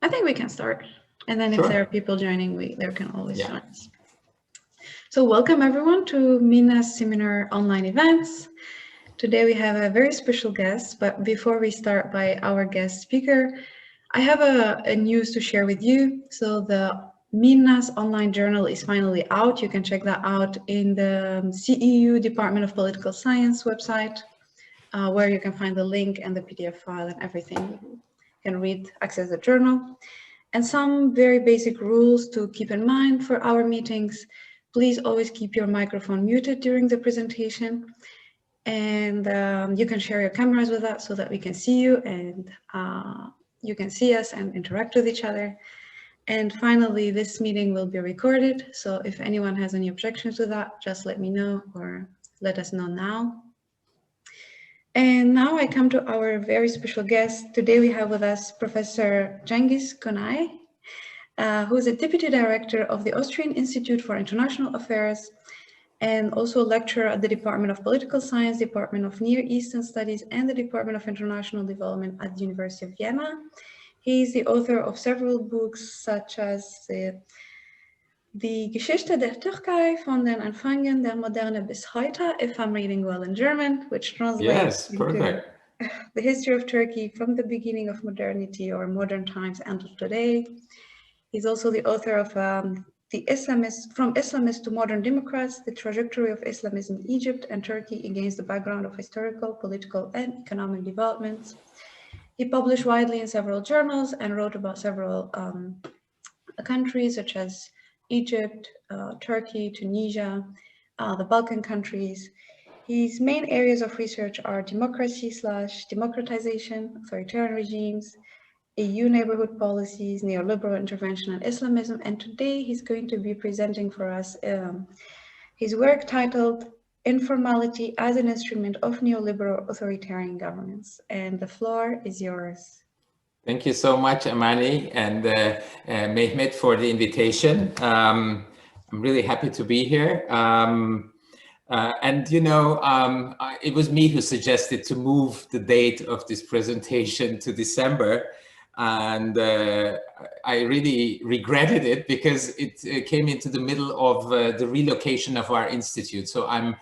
I think we can start. And then if Sure. there are people joining, there can always join us. So welcome everyone to MENAS seminar online events. Today we have a very special guest, but before we start by our guest speaker, I have a news to share with you. So the MENAS online journal is finally out. You can check that out in the CEU Department of Political Science website, where you can find the link and the PDF file and everything. You can read, access the journal. And some very basic rules to keep in mind for our meetings. Please always keep your microphone muted during the presentation. And you can share your cameras with us so that we can see you and you can see us and interact with each other. And finally, this meeting will be recorded. So if anyone has any objections to that, just let me know or let us know now. And now I come to our very special guest. Today we have with us Professor Cengiz Günay, who is a Deputy Director of the Austrian Institute for International Affairs and also a lecturer at the Department of Political Science, Department of Near Eastern Studies, and the Department of International Development at the University of Vienna. He is the author of several books such as Die Geschichte der Türkei von den Anfängen der Moderne bis heute, if I'm reading well in German, which translates into the history of Turkey from the beginning of modernity or modern times until today. He's also the author of From Islamists to Modern Democrats, the trajectory of Islamism in Egypt and Turkey against the background of historical, political, and economic developments. He published widely in several journals and wrote about several countries such as Egypt, Turkey, Tunisia, the Balkan countries. His main areas of research are democracy/democratization, authoritarian regimes, EU neighborhood policies, neoliberal intervention and Islamism. And today he's going to be presenting for us his work titled Informality as an Instrument of Neoliberal Authoritarian Governance. And the floor is yours. Thank you so much, Amani and Mehmet, for the invitation. I'm really happy to be here. And, you know, it was me who suggested to move the date of this presentation to December. And I really regretted it because it came into the middle of the relocation of our institute. So I'm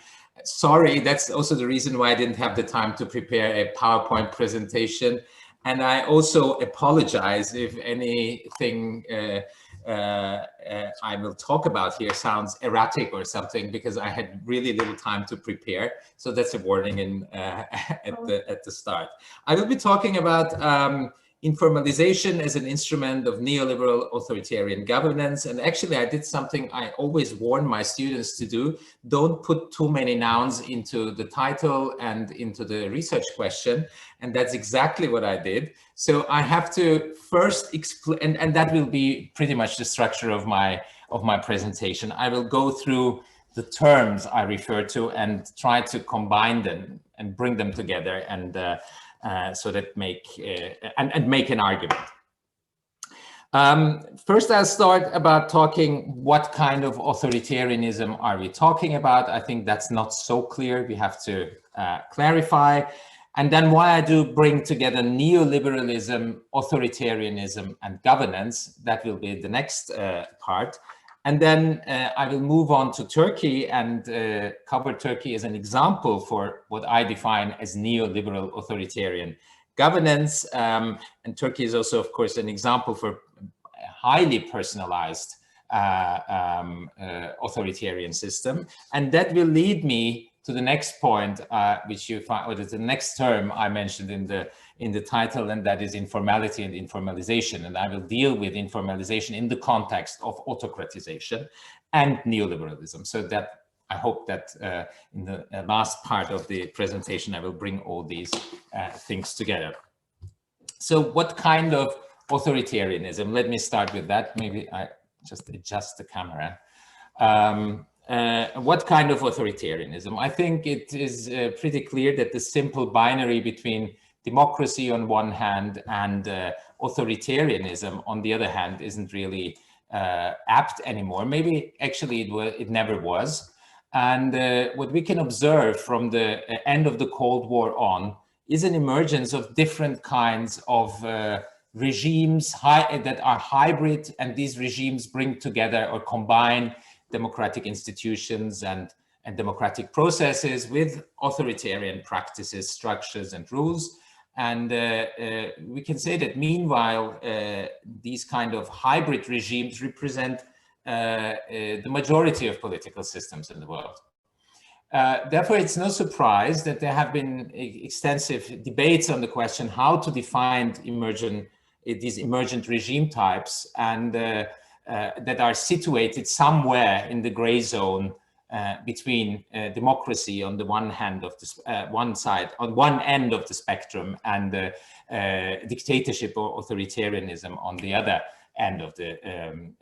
sorry, that's also the reason why I didn't have the time to prepare a PowerPoint presentation. And I also apologize if anything I will talk about here sounds erratic or something, because I had really little time to prepare. So that's a warning at the start. I will be talking about informalization as an instrument of neoliberal authoritarian governance. And actually, I did something I always warn my students to do. Don't put too many nouns into the title and into the research question. And that's exactly what I did. So I have to first explain, and that will be pretty much the structure of my presentation. I will go through the terms I refer to and try to combine them and bring them together and so that make an argument. First, I'll start about talking what kind of authoritarianism are we talking about. I think that's not so clear. We have to clarify. And then why I do bring together neoliberalism, authoritarianism, and governance. That will be the next part. And then I will move on to Turkey and cover Turkey as an example for what I define as neoliberal authoritarian governance. And Turkey is also, of course, an example for a highly personalized authoritarian system. And that will lead me to the next point, which you find, or the next term I mentioned in the title, and that is informality and informalization. And I will deal with informalization in the context of autocratization and neoliberalism. So that I hope that in the last part of the presentation, I will bring all these things together. So what kind of authoritarianism? Let me start with that. Maybe I just adjust the camera. What kind of authoritarianism? I think it is pretty clear that the simple binary between democracy on one hand and authoritarianism on the other hand isn't really apt anymore. Maybe actually it never was. And what we can observe from the end of the Cold War on is an emergence of different kinds of regimes that are hybrid, and these regimes bring together or combine democratic institutions and democratic processes with authoritarian practices, structures, and rules. And we can say that meanwhile, these kind of hybrid regimes represent the majority of political systems in the world. Therefore, it's no surprise that there have been extensive debates on the question how to define these emergent regime types, and that are situated somewhere in the gray zone between democracy on the one hand of the on one end of the spectrum, and dictatorship or authoritarianism on the other end of the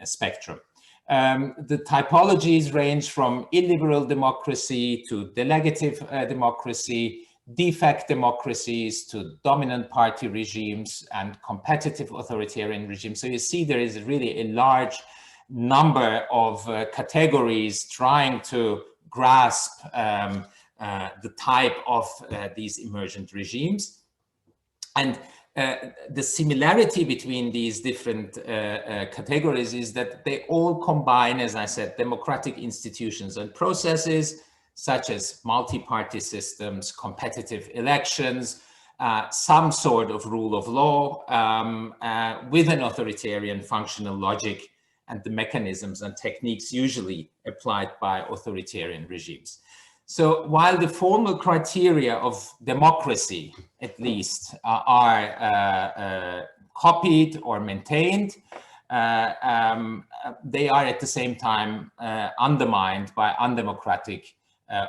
spectrum. The typologies range from illiberal democracy to delegative democracy, de facto democracies to dominant party regimes and competitive authoritarian regimes. So you see there is really a large number of categories trying to grasp the type of these emergent regimes. And the similarity between these different categories is that they all combine, as I said, democratic institutions and processes such as multi-party systems, competitive elections, some sort of rule of law with an authoritarian functional logic and the mechanisms and techniques usually applied by authoritarian regimes. So while the formal criteria of democracy, at least, are copied or maintained, they are at the same time undermined by undemocratic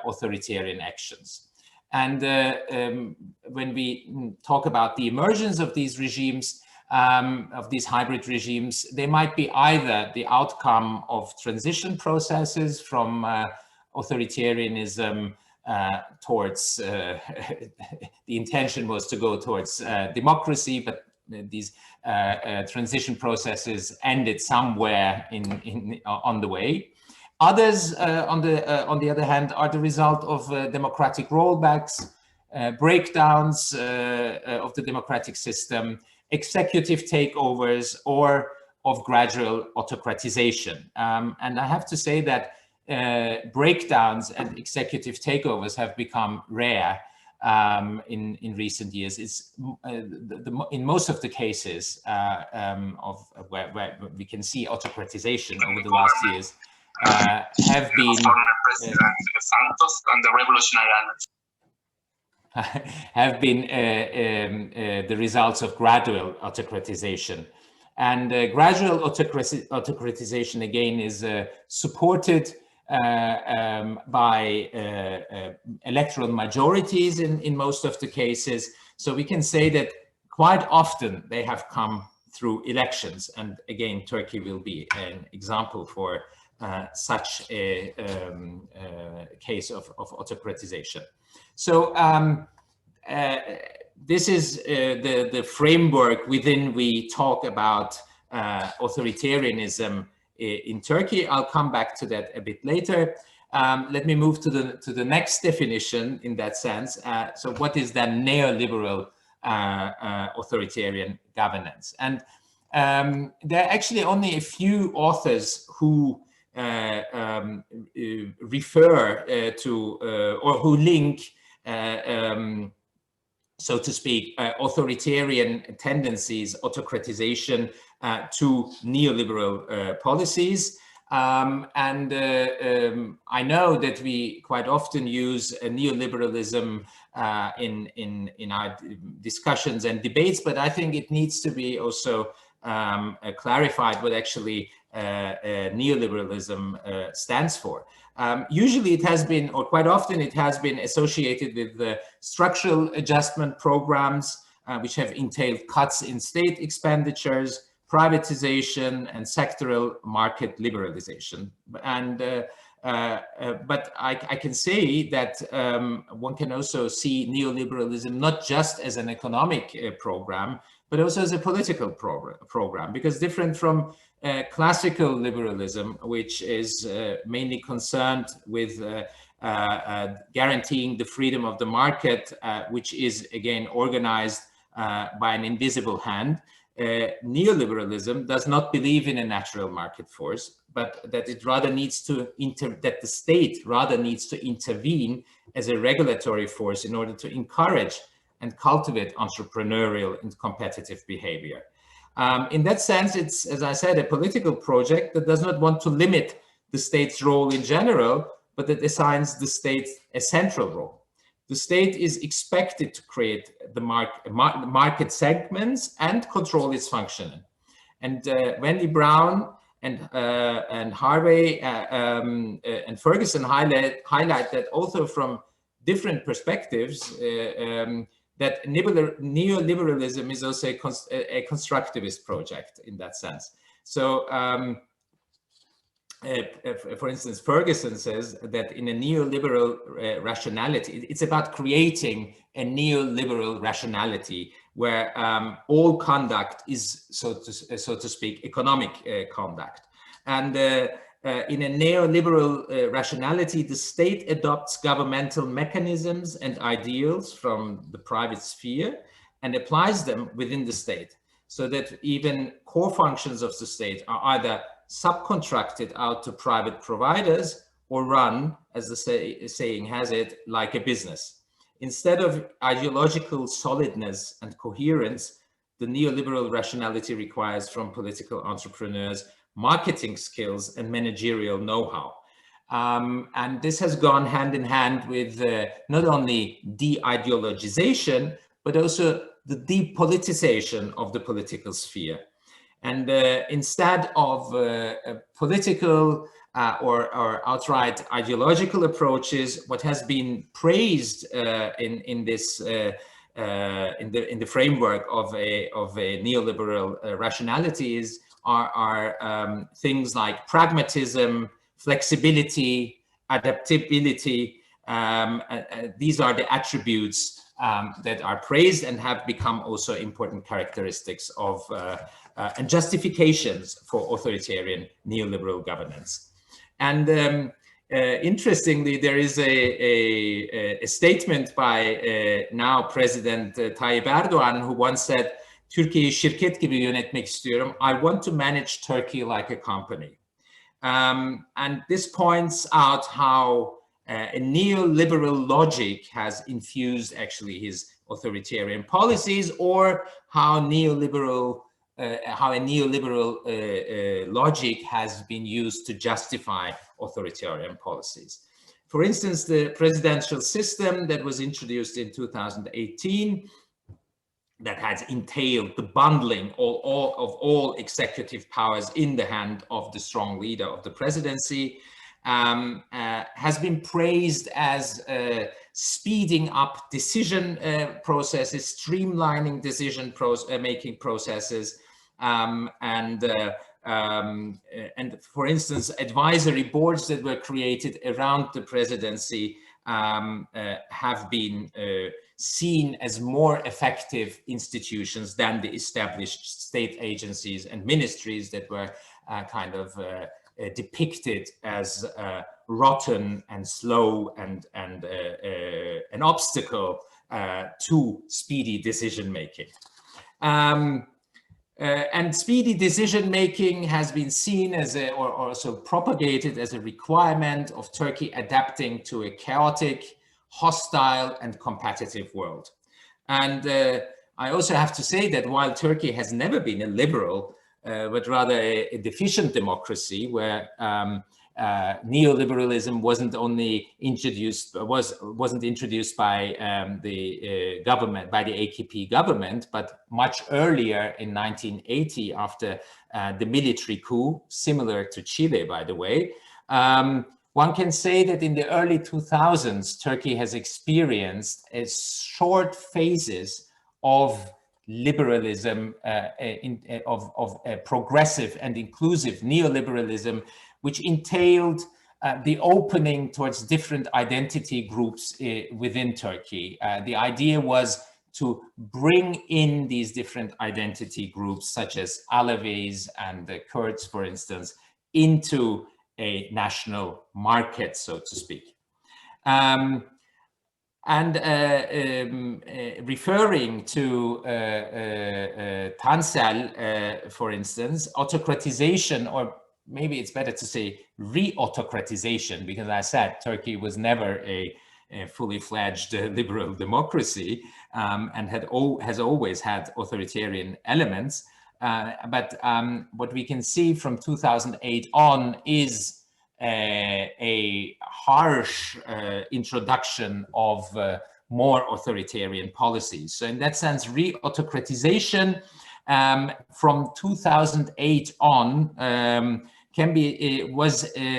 authoritarian actions. And when we talk about the emergence of these regimes, of these hybrid regimes, they might be either the outcome of transition processes from authoritarianism towards, the intention was to go towards democracy, but these transition processes ended somewhere on the way. Others, on the other hand, are the result of democratic rollbacks, breakdowns of the democratic system, executive takeovers, or of gradual autocratization. And I have to say that breakdowns and executive takeovers have become rare in recent years. It's in most of the cases where we can see autocratization over the last years have been Santos and the revolutionary have been the results of gradual autocratization. And gradual autocratization, again, is supported by electoral majorities in most of the cases. So we can say that quite often they have come through elections. And again, Turkey will be an example for such a case of autocratization. So this is the framework within we talk about authoritarianism in Turkey. I'll come back to that a bit later. Let me move to the next definition in that sense. So what is then neoliberal authoritarian governance? And there are actually only a few authors who refer to or who link so to speak, authoritarian tendencies, autocratization to neoliberal policies. I know that we quite often use neoliberalism in our discussions and debates, but I think it needs to be also clarified what actually neoliberalism stands for. Usually it has been, or quite often it has been associated with the structural adjustment programs, which have entailed cuts in state expenditures, privatization, and sectoral market liberalization. And but I can say that one can also see neoliberalism not just as an economic program, but also as a political program, because different from classical liberalism, which is mainly concerned with guaranteeing the freedom of the market, which is again organized by an invisible hand. neoliberalism does not believe in a natural market force, but that it rather needs to that the state rather needs to intervene as a regulatory force in order to encourage and cultivate entrepreneurial and competitive behavior. In that sense, it's, as I said, a political project that does not want to limit the state's role in general, but that assigns the state a central role. The state is expected to create the market segments and control its functioning. And Wendy Brown and Harvey and Ferguson highlight that also from different perspectives, that neoliberalism is also a constructivist project in that sense. So, for instance, Ferguson says that in a neoliberal rationality, it's about creating a neoliberal rationality where all conduct is, so to speak, economic conduct. And in a neoliberal rationality, the state adopts governmental mechanisms and ideals from the private sphere and applies them within the state, so that even core functions of the state are either subcontracted out to private providers or run, as the saying has it, like a business. Instead of ideological solidness and coherence, the neoliberal rationality requires from political entrepreneurs marketing skills and managerial know-how. And this has gone hand in hand with not only de-ideologization, but also the depoliticization of the political sphere. And instead of political or outright ideological approaches, what has been praised in the framework of a neoliberal rationality are things like pragmatism, flexibility, adaptability. These are the attributes that are praised and have become also important characteristics of and justifications for authoritarian neoliberal governance. And interestingly, there is a statement by now President Tayyip Erdogan, who once said, "Türkiye'yi şirket gibi yönetmek istiyorum. I want to manage Turkey like a company." And this points out how a neoliberal logic has infused actually his authoritarian policies, or how a neoliberal logic has been used to justify authoritarian policies. For instance, the presidential system that was introduced in 2018, that has entailed the bundling of all executive powers in the hand of the strong leader of the presidency, has been praised as speeding up decision processes, streamlining decision making processes, and for instance, advisory boards that were created around the presidency have been seen as more effective institutions than the established state agencies and ministries that were kind of depicted as rotten and slow and an obstacle to speedy decision making. And speedy decision making has been seen as or also propagated as a requirement of Turkey adapting to a chaotic, hostile and competitive world. And I also have to say that while Turkey has never been a liberal, but rather a deficient democracy, where neoliberalism wasn't introduced by the government, by the AKP government, but much earlier in 1980, after the military coup, similar to Chile, by the way. One can say that in the early 2000s, Turkey has experienced short phases of liberalism, of progressive and inclusive neoliberalism, which entailed the opening towards different identity groups within Turkey. The idea was to bring in these different identity groups, such as Alevis and the Kurds, for instance, into a national market, so to speak. And referring to Tansel, for instance, autocratization, or maybe it's better to say re-autocratization, because I said Turkey was never a fully fledged liberal democracy and has always had authoritarian elements. But what we can see from 2008 on is a harsh introduction of more authoritarian policies. So in that sense, re-autocratization from 2008 on can be,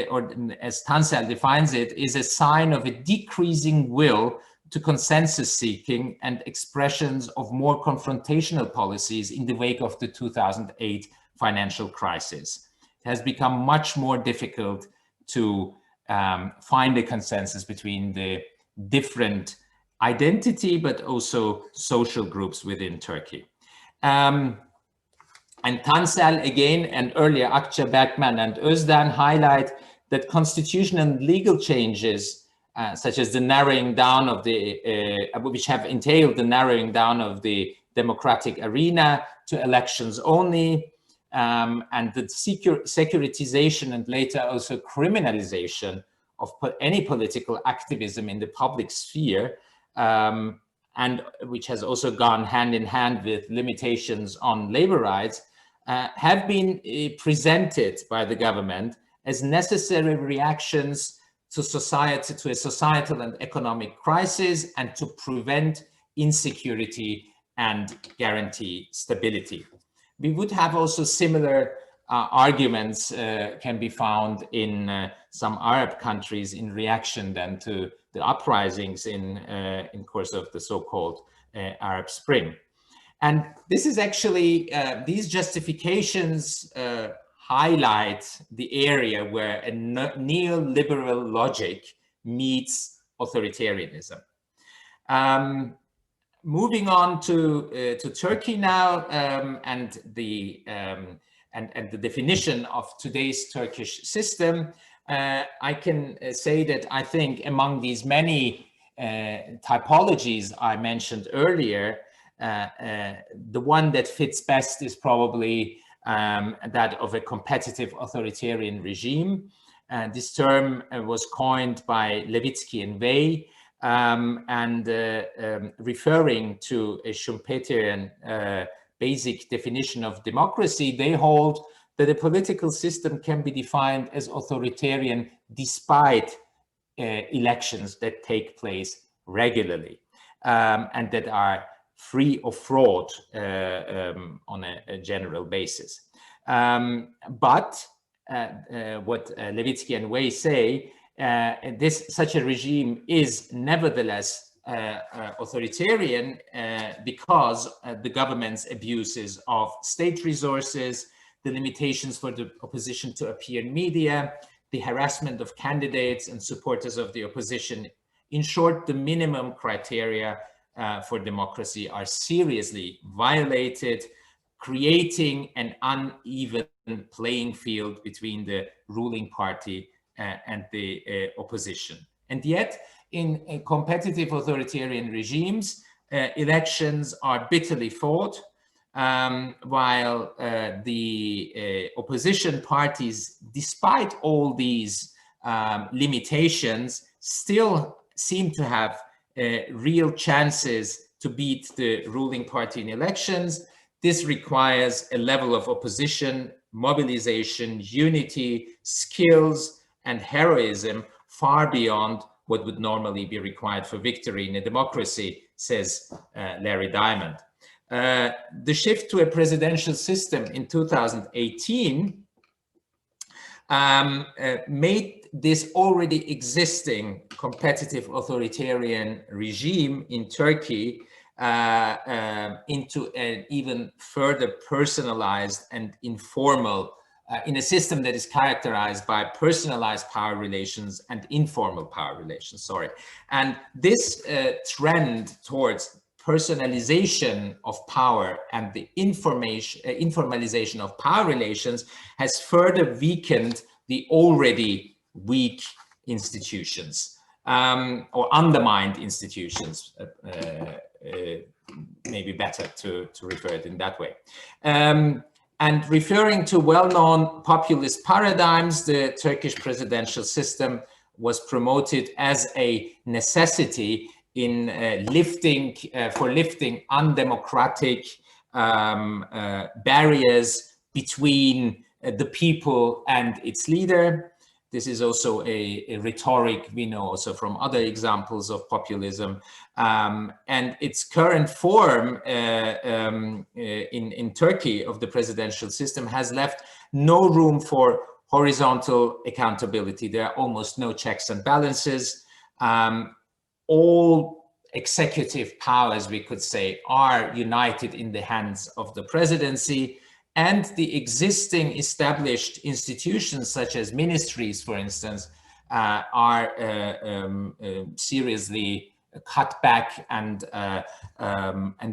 or as Tansel defines it, is a sign of a decreasing will to consensus seeking and expressions of more confrontational policies in the wake of the 2008 financial crisis. It has become much more difficult to find a consensus between the different identity, but also social groups within Turkey. And Tansel again, and earlier Akça, Berkman, and Özden highlight that constitutional and legal changes, such as the narrowing down of the, which have entailed the narrowing down of the democratic arena to elections only, and the securitization and later also criminalization of any political activism in the public sphere, and which has also gone hand in hand with limitations on labor rights, have been presented by the government as necessary reactions to society, to a societal and economic crisis, and to prevent insecurity and guarantee stability. We would have also similar arguments can be found in some Arab countries in reaction then to the uprisings in course of the so-called Arab Spring. And this is actually, these justifications highlight the area where a neoliberal logic meets authoritarianism. Moving on to Turkey now, and the definition of today's Turkish system, I can say that I think among these many typologies I mentioned earlier, the one that fits best is probably that of a competitive authoritarian regime. This term was coined by Levitsky and Wey, and referring to a Schumpeterian basic definition of democracy. They hold that a political system can be defined as authoritarian despite elections that take place regularly and that are free of fraud on a general basis. But what Levitsky and Wey say, such a regime is nevertheless authoritarian because the government's abuses of state resources, the limitations for the opposition to appear in media, the harassment of candidates and supporters of the opposition. In short, the minimum criteria for democracy are seriously violated, creating an uneven playing field between the ruling party and the opposition. And yet, in competitive authoritarian regimes, elections are bitterly fought, while the opposition parties, despite all these limitations, still seem to have real chances to beat the ruling party in elections. This requires a level of opposition, mobilization, unity, skills, and heroism far beyond what would normally be required for victory in a democracy, says Larry Diamond. The shift to a presidential system in 2018 made this already existing competitive authoritarian regime in Turkey into an even further personalized and informal, in a system that is characterized by personalized power relations and informal power relations, And this trend towards personalization of power and the informalization of power relations has further weakened the already weak institutions. or undermined institutions, maybe better to refer it in that way. And referring to well-known populist paradigms, the Turkish presidential system was promoted as a necessity in lifting undemocratic barriers between the people and its leader. This is also a rhetoric we know also from other examples of populism. And its current form in Turkey of the presidential system has left no room for horizontal accountability. There are almost no checks and balances. All executive powers, we could say, are united in the hands of the presidency, and the existing established institutions such as ministries, for instance, are seriously cut back and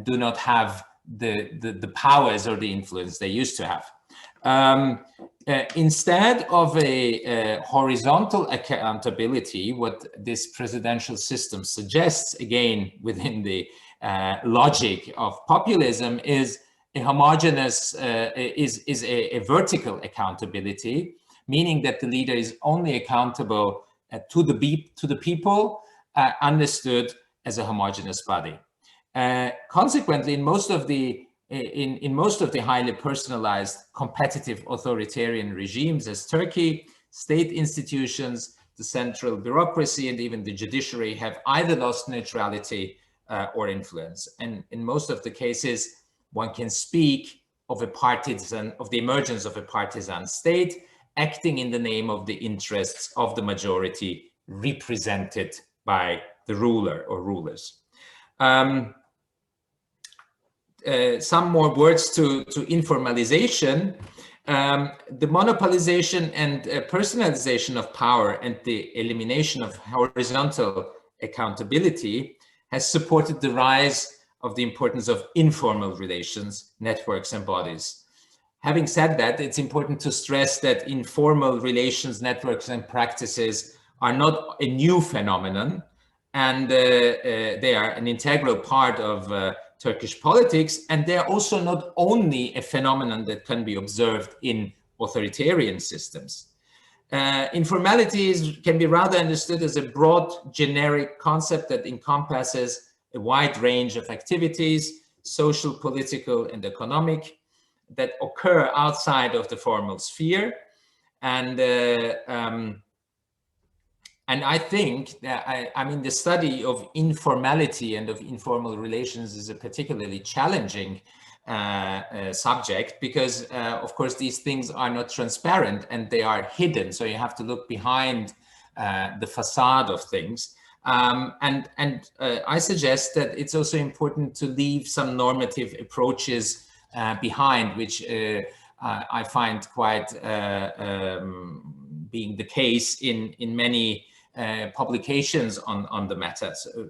do not have the powers or the influence they used to have. Instead of a horizontal accountability, what this presidential system suggests, again within the logic of populism, is a homogeneous, is a vertical accountability, meaning that the leader is only accountable to the people, understood as a homogeneous body. Consequently, in most of the highly personalized, competitive authoritarian regimes as Turkey, state institutions, the central bureaucracy, and even the judiciary have either lost neutrality or influence. And in most of the cases, one can speak of the emergence of a partisan state acting in the name of the interests of the majority represented by the ruler or rulers. Some more words to informalization. The monopolization and personalization of power and the elimination of horizontal accountability has supported the rise of the importance of informal relations, networks, and bodies. Having said that, it's important to stress that informal relations, networks, and practices are not a new phenomenon, and they are an integral part of Turkish politics, and they're also not only a phenomenon that can be observed in authoritarian systems. Informality can be rather understood as a broad, generic concept that encompasses a wide range of activities, social, political, and economic, that occur outside of the formal sphere. And I think that, I mean, the study of informality and of informal relations is a particularly challenging subject because, of course, these things are not transparent and they are hidden. So you have to look behind the facade of things. I suggest that it's also important to leave some normative approaches behind, which I find quite being the case in many publications on the matter. So,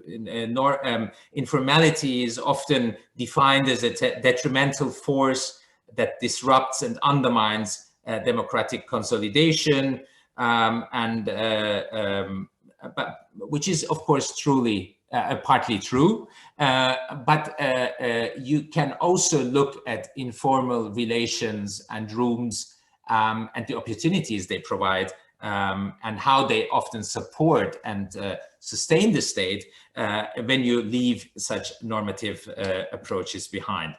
informality is often defined as a detrimental force that disrupts and undermines democratic consolidation, but which is, of course, truly partly true. But you can also look at informal relations and rooms and the opportunities they provide and how they often support and sustain the state when you leave such normative approaches behind.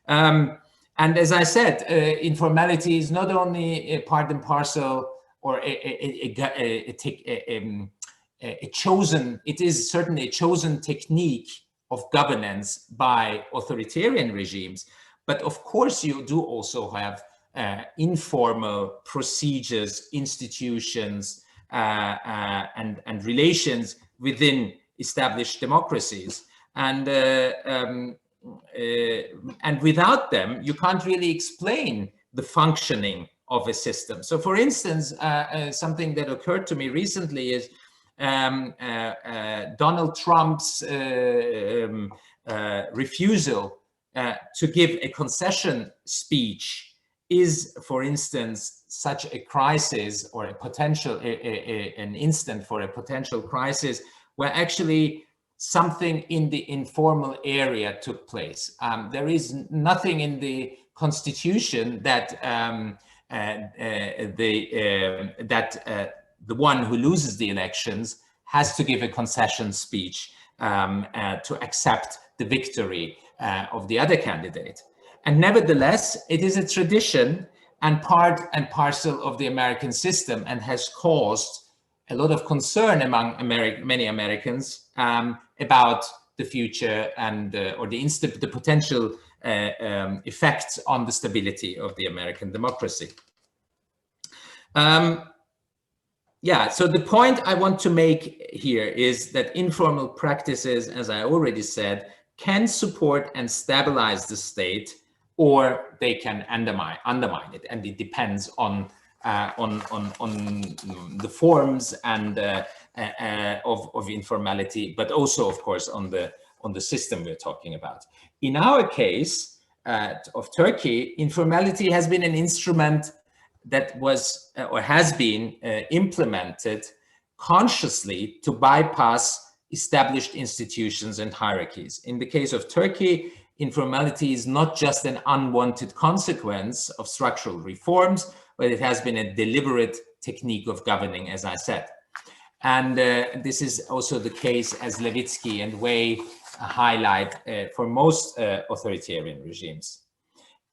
And as I said, informality is not only a part and parcel or it is certainly a chosen technique of governance by authoritarian regimes. But of course, you do also have informal procedures, institutions, and relations within established democracies. And without them, you can't really explain the functioning of a system. So, for instance, something that occurred to me recently is Donald Trump's refusal to give a concession speech is, for instance, such a crisis or a potential, an instant for a potential crisis where actually something in the informal area took place. There is nothing in the constitution that the one who loses the elections has to give a concession speech to accept the victory of the other candidate. And nevertheless, it is a tradition and part and parcel of the American system, and has caused a lot of concern among many Americans about the future and or the potential effects on the stability of the American democracy. Yeah, so the point I want to make here is that informal practices, as I already said, can support and stabilize the state, or they can undermine it, and it depends on the forms and of informality, but also, of course, on the system we're talking about. In our case of Turkey, informality has been an instrument that was or has been implemented consciously to bypass established institutions and hierarchies. In the case of Turkey, informality is not just an unwanted consequence of structural reforms, but it has been a deliberate technique of governing, as I said. And this is also the case, as Levitsky and Way highlight, for most authoritarian regimes.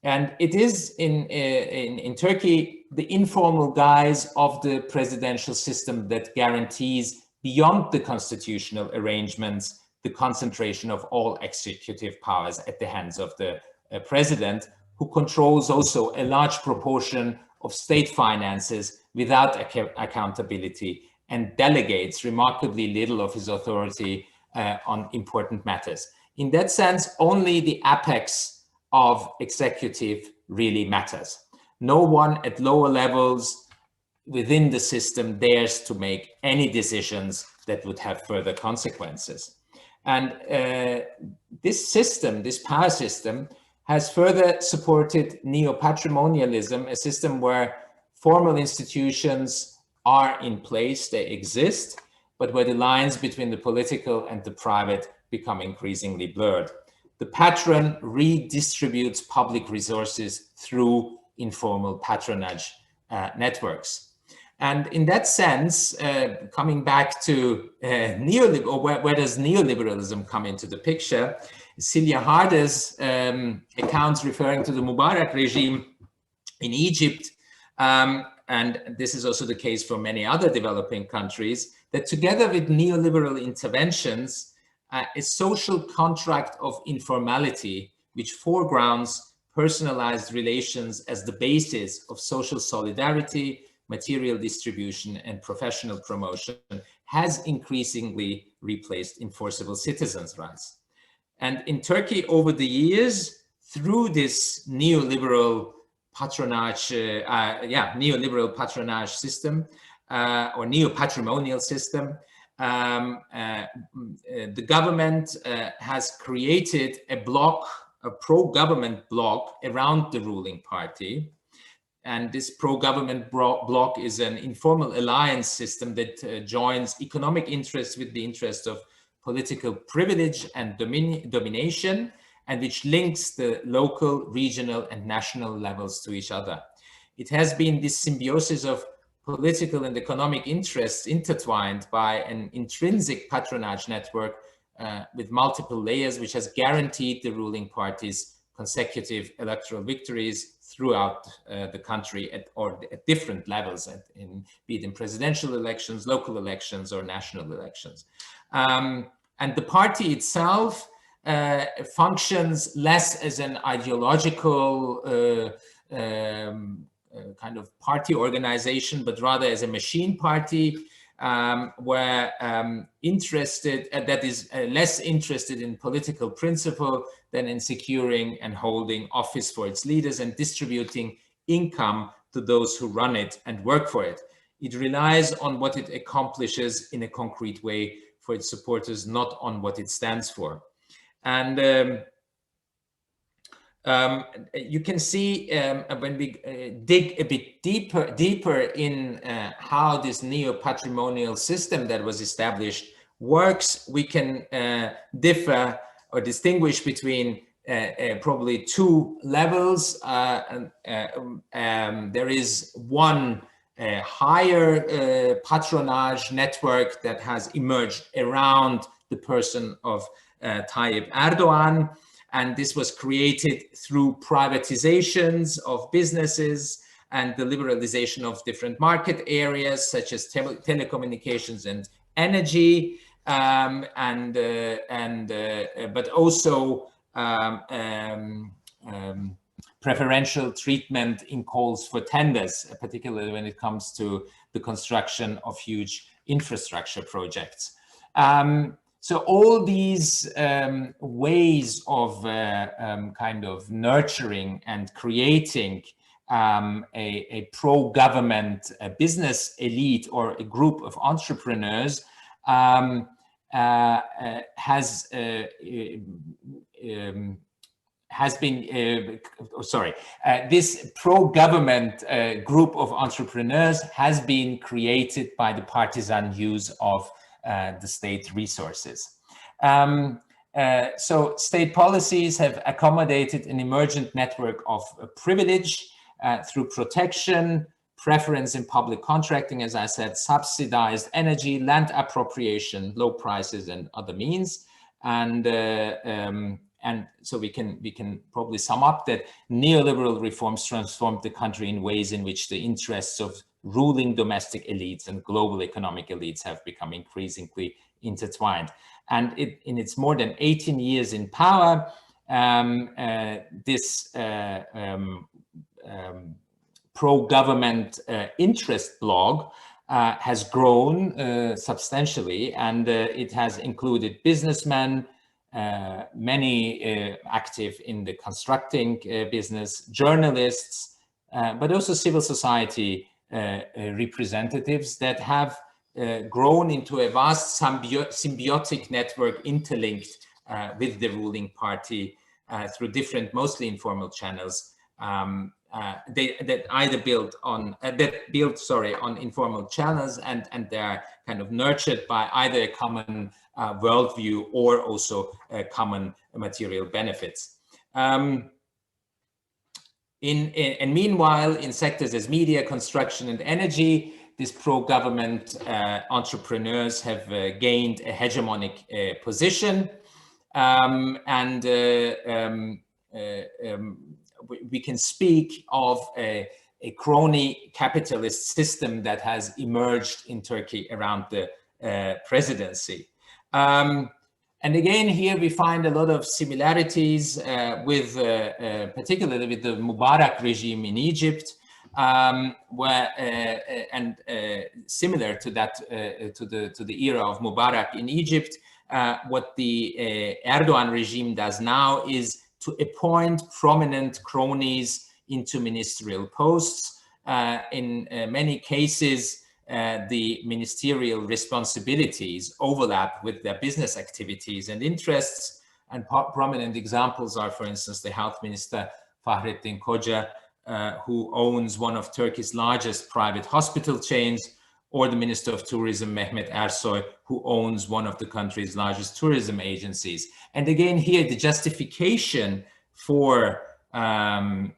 And it is in Turkey the informal guise of the presidential system that guarantees, beyond the constitutional arrangements, the concentration of all executive powers at the hands of the president, who controls also a large proportion of state finances without accountability, and delegates remarkably little of his authority on important matters. In that sense, only the apex of executive really matters. No one at lower levels within the system dares to make any decisions that would have further consequences. And this system, this power system, has further supported neo-patrimonialism, a system where formal institutions are in place, they exist, but where the lines between the political and the private become increasingly blurred. The patron redistributes public resources through informal patronage networks. And in that sense, coming back to neoliberal, where does neoliberalism come into the picture? Celia Harder's accounts referring to the Mubarak regime in Egypt, and this is also the case for many other developing countries, that together with neoliberal interventions, a social contract of informality, which foregrounds personalized relations as the basis of social solidarity, material distribution, and professional promotion, has increasingly replaced enforceable citizens' rights. And in Turkey, over the years, through this neoliberal patronage, neoliberal patronage system, or neo-patrimonial system, the government has created a bloc, a pro-government bloc around the ruling party. And this pro-government bloc is an informal alliance system that joins economic interests with the interest of political privilege and domination, and which links the local, regional, and national levels to each other. It has been this symbiosis of political and economic interests intertwined by an intrinsic patronage network with multiple layers, which has guaranteed the ruling party's consecutive electoral victories throughout the country at different levels, be it in presidential elections, local elections, or national elections. And the party itself functions less as an ideological kind of party organization, but rather as a machine party, where that is less interested in political principle than in securing and holding office for its leaders and distributing income to those who run it and work for it. It relies on what it accomplishes in a concrete way for its supporters, not on what it stands for. And you can see when we dig a bit deeper in how this neo-patrimonial system that was established works, we can differ or distinguish between probably two levels. There is one higher patronage network that has emerged around the person of Tayyip Erdogan. And this was created through privatizations of businesses and the liberalization of different market areas, such as telecommunications and energy, but also preferential treatment in calls for tenders, particularly when it comes to the construction of huge infrastructure projects. So all these ways of kind of nurturing and creating a pro-government business elite or a group of entrepreneurs this pro-government group of entrepreneurs has been created by the partisan use of the state resources. So state policies have accommodated an emergent network of privilege through protection, preference in public contracting, as I said, subsidized energy, land appropriation, low prices, and other means. And so we can probably sum up that neoliberal reforms transformed the country in ways in which the interests of ruling domestic elites and global economic elites have become increasingly intertwined. And in its more than 18 years in power, this pro-government interest blog has grown substantially, and it has included businessmen, many active in the constructing business, journalists, but also civil society representatives that have grown into a vast symbiotic network interlinked with the ruling party through different, mostly informal channels that either build on informal channels, and they're kind of nurtured by either a common worldview or also common material benefits. And meanwhile, in sectors as media, construction, and energy, these pro-government entrepreneurs have gained a hegemonic position, we can speak of a crony capitalist system that has emerged in Turkey around the presidency. And again, here we find a lot of similarities with, particularly with the Mubarak regime in Egypt, similar to that, to the era of Mubarak in Egypt. What the Erdogan regime does now is to appoint prominent cronies into ministerial posts. In many cases, the ministerial responsibilities overlap with their business activities and interests. And prominent examples are, for instance, the health minister Fahrettin Koca, who owns one of Turkey's largest private hospital chains, or the Minister of Tourism, Mehmet Ersoy, who owns one of the country's largest tourism agencies. And again, here, the justification for the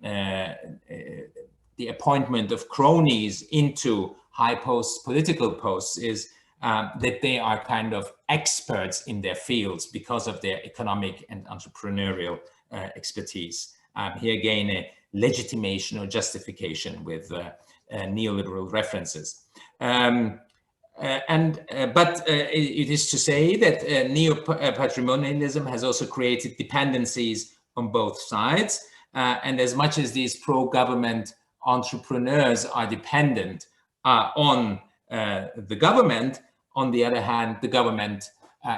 appointment of cronies into high posts, political posts, is that they are kind of experts in their fields because of their economic and entrepreneurial expertise. Here again, a legitimation or justification with neoliberal references. But it is to say that neo-patrimonialism has also created dependencies on both sides. And as much as these pro-government entrepreneurs are dependent on the government, on the other hand, the government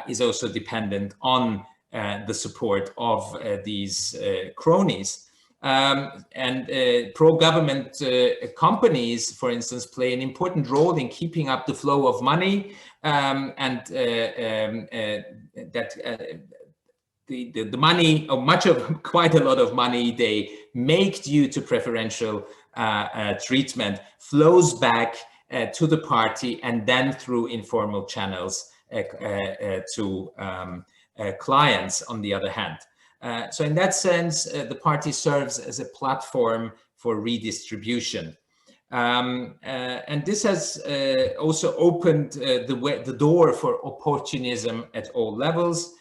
is also dependent on the support of these cronies. Pro-government companies, for instance, play an important role in keeping up the flow of money, the money, or quite a lot of money they make due to preferential treatment flows back to the party and then through informal channels to clients on the other hand. So in that sense, the party serves as a platform for redistribution. And this has also opened the door for opportunism at all levels.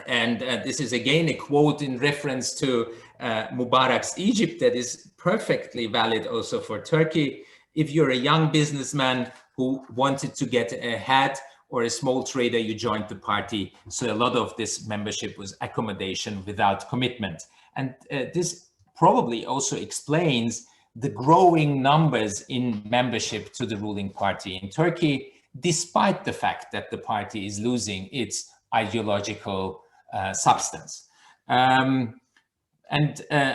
And this is again a quote in reference to Mubarak's Egypt that is perfectly valid also for Turkey. If you're a young businessman who wanted to get ahead, or a small trader, you joined the party. So a lot of this membership was accommodation without commitment. And this probably also explains the growing numbers in membership to the ruling party in Turkey, despite the fact that the party is losing its ideological substance. And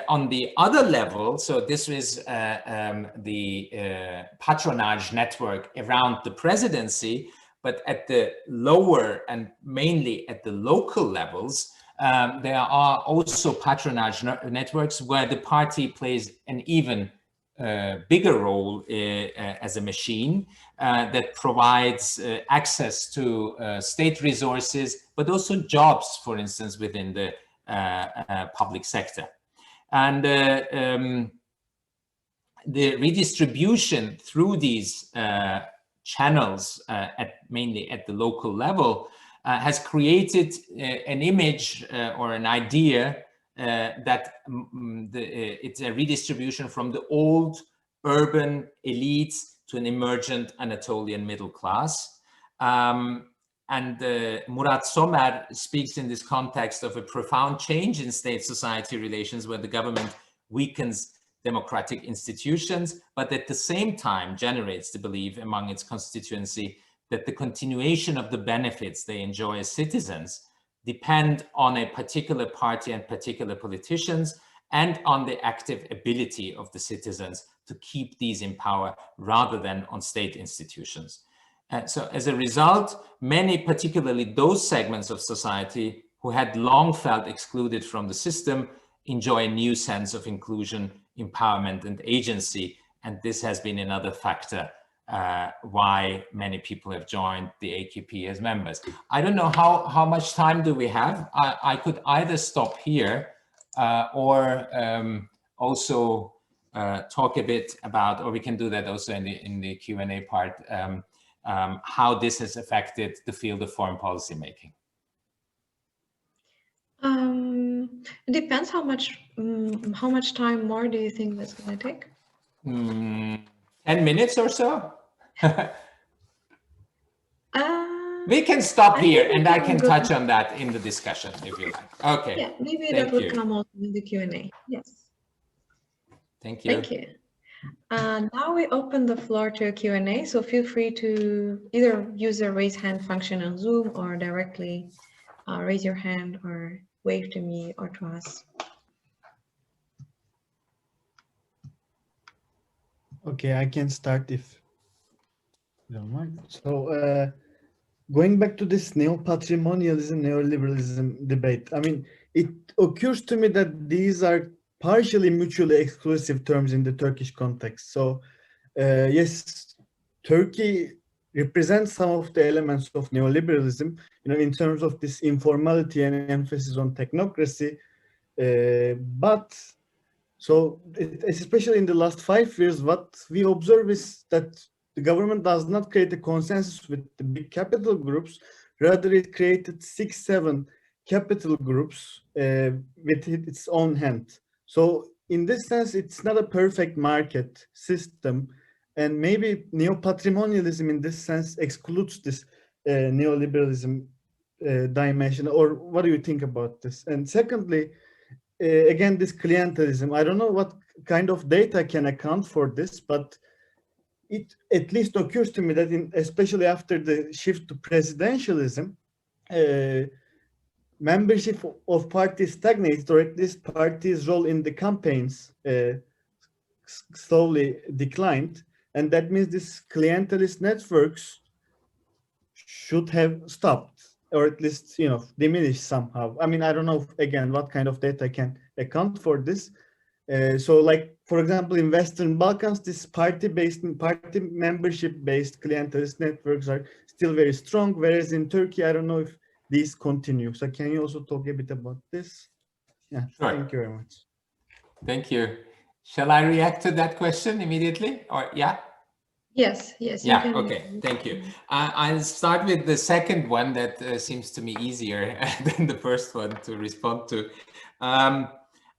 on the other level, so this is the patronage network around the presidency, but at the lower and mainly at the local levels, there are also patronage networks where the party plays an even bigger role as a machine that provides access to state resources, but also jobs, for instance, within the public sector. And the redistribution through these channels, mainly at the local level, has created an image or an idea that it's a redistribution from the old urban elites to an emergent Anatolian middle class. And Murat Somer speaks in this context of a profound change in state-society relations where the government weakens democratic institutions, but at the same time generates the belief among its constituency that the continuation of the benefits they enjoy as citizens depend on a particular party and particular politicians, and on the active ability of the citizens to keep these in power rather than on state institutions. So as a result, many, particularly those segments of society who had long felt excluded from the system, enjoy a new sense of inclusion, empowerment, and agency. And this has been another factor why many people have joined the AKP as members. I don't know how much time do we have. I could either stop here or also talk a bit about, or we can do that also in the Q&A part, how this has affected the field of foreign policy making. It depends how much time more do you think that's going to take? 10 minutes or so. We can stop here and I can touch on that in the discussion if you like. Okay. Yeah, maybe that would come also in the Q&A. Yes. Thank you. Thank you. Now we open the floor to a Q&A, so feel free to either use the raise hand function on Zoom or directly raise your hand or wave to me or to us. Okay, I can start if you don't mind. So going back to this neo-patrimonialism, neoliberalism debate, I mean, it occurs to me that these are partially mutually exclusive terms in the Turkish context. So yes, Turkey represents some of the elements of neoliberalism, in terms of this informality and emphasis on technocracy. But so especially in the last 5 years, what we observe is that the government does not create a consensus with the big capital groups. Rather, it created 6-7 capital groups with its own hand. So in this sense, it's not a perfect market system. And maybe neo-patrimonialism in this sense excludes this neoliberalism dimension. Or what do you think about this? And secondly, again, this clientelism, I don't know what kind of data can account for this, but it at least occurs to me that especially after the shift to presidentialism, membership of parties stagnates, or at least parties' role in the campaigns slowly declined. And that means these clientelist networks should have stopped. or at least, you know, diminished somehow. I mean, I don't know, again, what kind of data can account for this. So like, for example, in Western Balkans, this party membership-based clientelist networks are still very strong, whereas in Turkey, I don't know if these continue. So can you also talk a bit about this? Yeah, Sure. Thank you very much. Thank you. Shall I react to that question immediately, or yeah? Yes, Yeah, okay, thank you. I'll start with the second one that seems to me easier than the first one to respond to.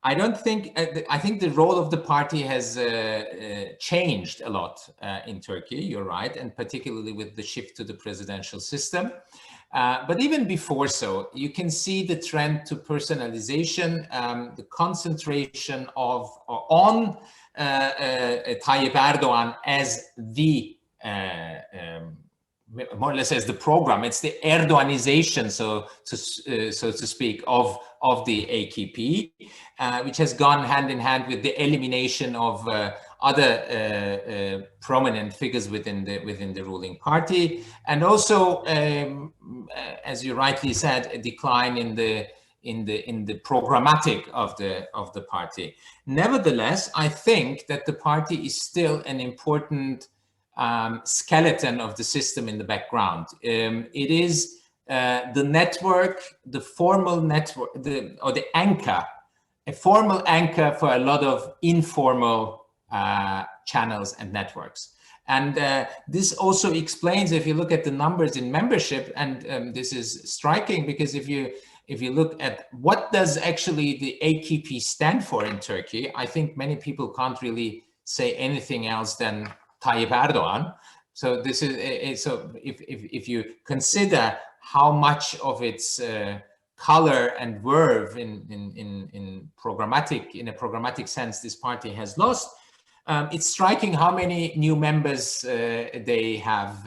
I don't think, I think the role of the party has changed a lot in Turkey, you're right, and particularly with the shift to the presidential system. But even before so, you can see the trend to personalization, the concentration on Tayyip Erdogan as the more or less as the program. It's the Erdoganization, so to speak, of the AKP, which has gone hand in hand with the elimination of other prominent figures within the ruling party, and also, as you rightly said, a decline in the programmatic of the party. Nevertheless, I think that the party is still an important skeleton of the system in the background. It is the network, the formal network, or the anchor, a formal anchor for a lot of informal channels and networks. And this also explains, if you look at the numbers in membership, and this is striking, because if you look at what does actually the AKP stand for in Turkey, I think many people can't really say anything else than Tayyip Erdogan. So this is so if you consider how much of its color and verve in a programmatic sense this party has lost, it's striking how many new members they have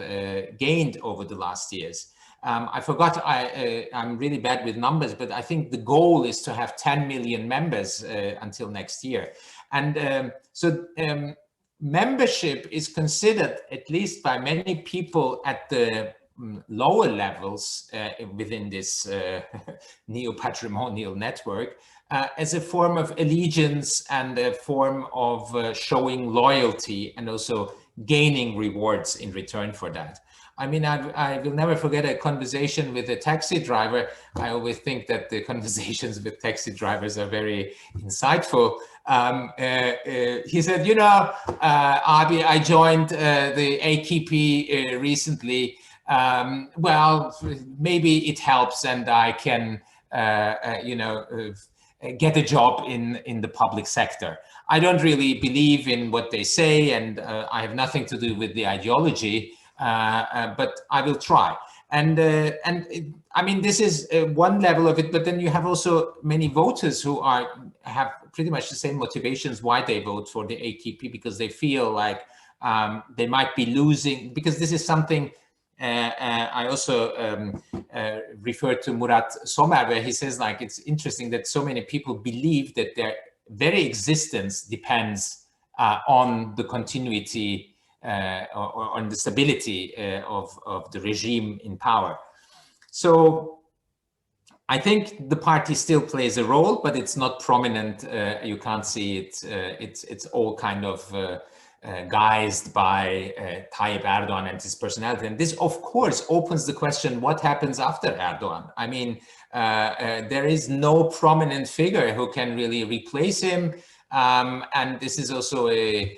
gained over the last years. I forgot, I'm really bad with numbers, but I think the goal is to have 10 million members until next year. And membership is considered, at least by many people at the lower levels within this neo-patrimonial network, as a form of allegiance and a form of showing loyalty and also gaining rewards in return for that. I mean, I will never forget a conversation with a taxi driver. I always think that the conversations with taxi drivers are very insightful. He said, you know, Abi, I joined the AKP recently. Well, maybe it helps and I can, you know, get a job in the public sector. I don't really believe in what they say, and I have nothing to do with the ideology. But I will try. And I mean, this is one level of it, but then you have also many voters who have pretty much the same motivations why they vote for the AKP, because they feel like they might be losing, because this is something I also referred to Murat Somer, where he says, like, it's interesting that so many people believe that their very existence depends on the continuity or on the stability of the regime in power. So I think the party still plays a role, but it's not prominent. You can't see it. It's all kind of guised by Tayyip Erdogan and his personality. And this, of course, opens the question, what happens after Erdogan? I mean, there is no prominent figure who can really replace him. And this is also a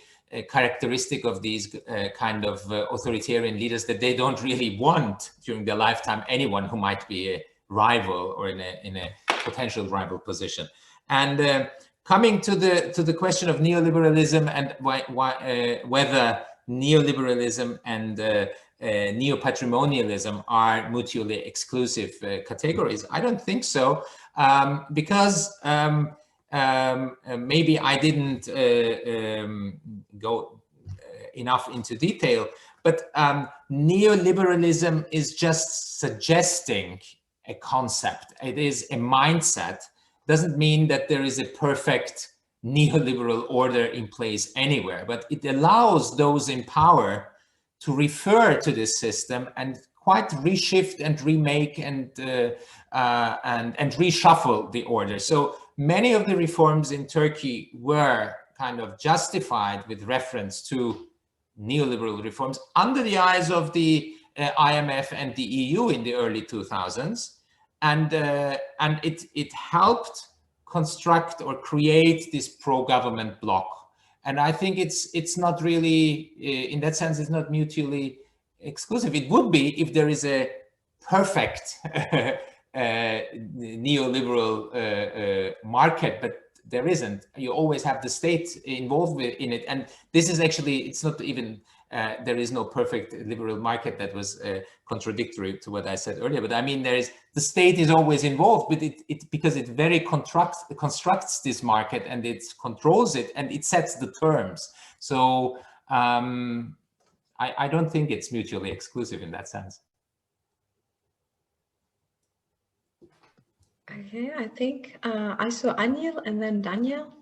characteristic of these kind of authoritarian leaders, that they don't really want during their lifetime anyone who might be a rival or in a potential rival position. And coming to the question of neoliberalism and whether neoliberalism and neo-patrimonialism are mutually exclusive categories, I don't think so, because maybe I didn't go enough into detail, but neoliberalism is just suggesting a concept. It is a mindset. Doesn't mean that there is a perfect neoliberal order in place anywhere, but it allows those in power to refer to this system and quite reshift and remake and reshuffle the order. So many of the reforms in Turkey were kind of justified with reference to neoliberal reforms under the eyes of the IMF and the EU in the early 2000s, and it helped construct or create this pro-government bloc. And I think it's not really, in that sense, it's not mutually exclusive. It would be if there is a perfect neoliberal market, but there isn't. You always have the state involved in it. And this is actually, it's not even, there is no perfect liberal market. That was contradictory to what I said earlier. But I mean, the state is always involved, but because it very constructs this market, and it controls it, and it sets the terms. So I don't think it's mutually exclusive in that sense. Okay, I think I saw Anil and then Daniel.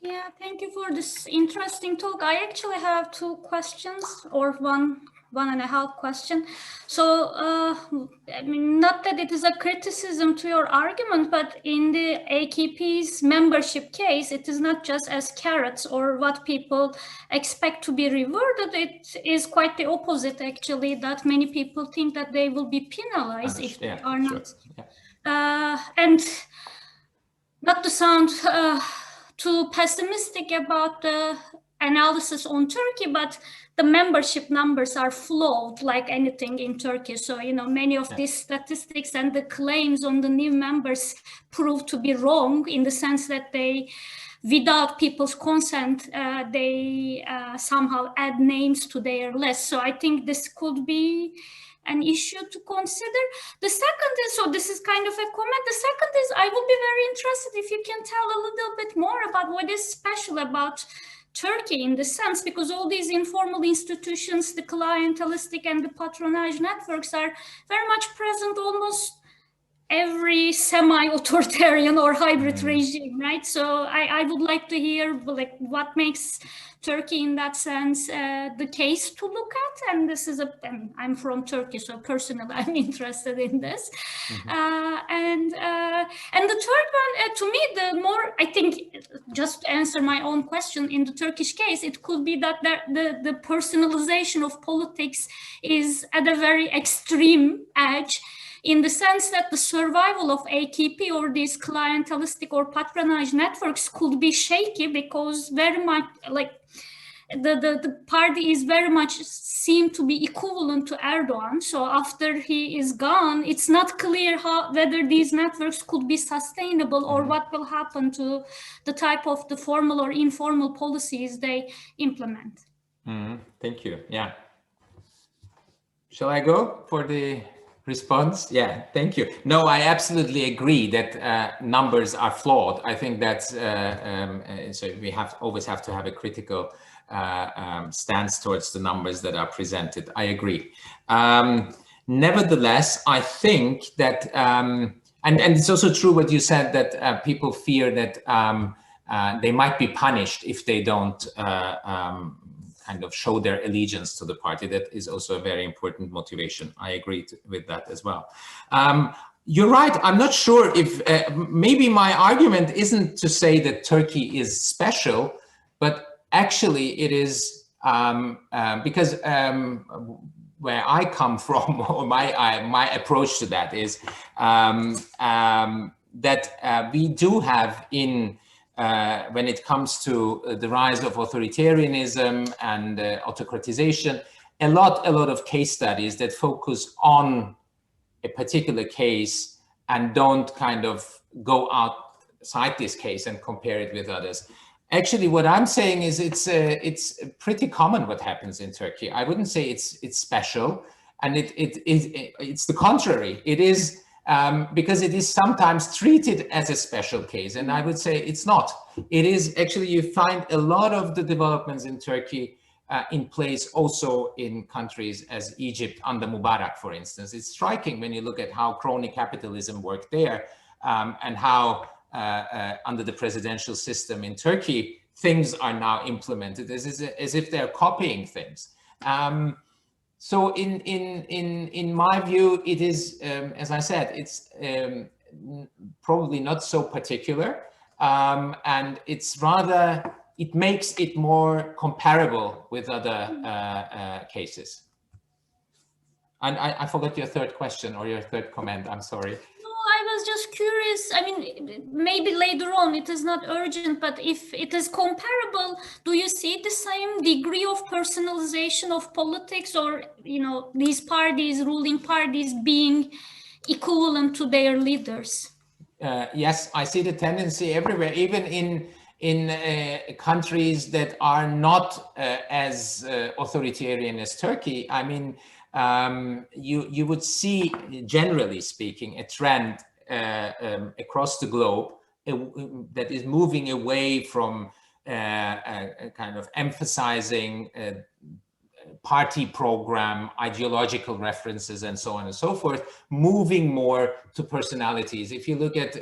Yeah, thank you for this interesting talk. I actually have two questions, or one and a half question. So, I mean, not that it is a criticism to your argument, but in the AKP's membership case, it is not just as carrots or what people expect to be rewarded. It is quite the opposite, actually, that many people think that they will be penalized if they are not. Sure. Yeah. And not to sound too pessimistic about the analysis on Turkey, but the membership numbers are flawed like anything in Turkey. So, you know, many of these statistics and the claims on the new members prove to be wrong, in the sense that they, without people's consent, they somehow add names to their list. So I think this could be an issue to consider. The second is, so this is kind of a comment. The second is, I would be very interested if you can tell a little bit more about what is special about Turkey in the sense, because all these informal institutions, the clientelistic and the patronage networks, are very much present almost every semi-authoritarian or hybrid regime, right? So I would like to hear like what makes Turkey in that sense the case to look at. And this is and I'm from Turkey, so personally I'm interested in this. And the third one, to me, the more, I think, just to answer my own question, in the Turkish case, it could be that the personalization of politics is at a very extreme edge, in the sense that the survival of AKP or these clientelistic or patronage networks could be shaky, because very much like the party is very much seem to be equivalent to Erdogan. So after he is gone, it's not clear whether these networks could be sustainable or what will happen to the type of the formal or informal policies they implement. Thank you. Yeah. Shall I go for the response? Yeah, thank you. No, I absolutely agree that numbers are flawed. I think that's so we always have to have a critical stance towards the numbers that are presented. I agree. Nevertheless, I think that, and it's also true what you said, that people fear that they might be punished if they don't kind of show their allegiance to the party. That is also a very important motivation. I agree with that as well. You're right. I'm not sure if maybe my argument isn't to say that Turkey is special, but actually it is because where I come from, or my approach to that is that we do have in when it comes to the rise of authoritarianism and autocratization, a lot of case studies that focus on a particular case and don't kind of go outside this case and compare it with others. Actually, what I'm saying is it's pretty common what happens in Turkey. I wouldn't say it's special, and it's the contrary. It is. Because it is sometimes treated as a special case, and I would say it's not. It is actually, you find a lot of the developments in Turkey in place also in countries as Egypt under Mubarak, for instance. It's striking when you look at how crony capitalism worked there and how under the presidential system in Turkey, things are now implemented as if they're copying things. So in my view, it is, as I said, it's probably not so particular, and it's rather, it makes it more comparable with other cases. And I forgot your third question or your third comment, I'm sorry. No, I was just curious. I mean, maybe later on it is not urgent, but if it is comparable, do you see the same degree of personalization of politics, or, you know, these parties, ruling parties, being equivalent to their leaders? Yes, I see the tendency everywhere, even in countries that are not as authoritarian as Turkey. I mean, you would see, generally speaking, a trend across the globe that is moving away from kind of emphasizing party program, ideological references, and so on and so forth, moving more to personalities. If you look at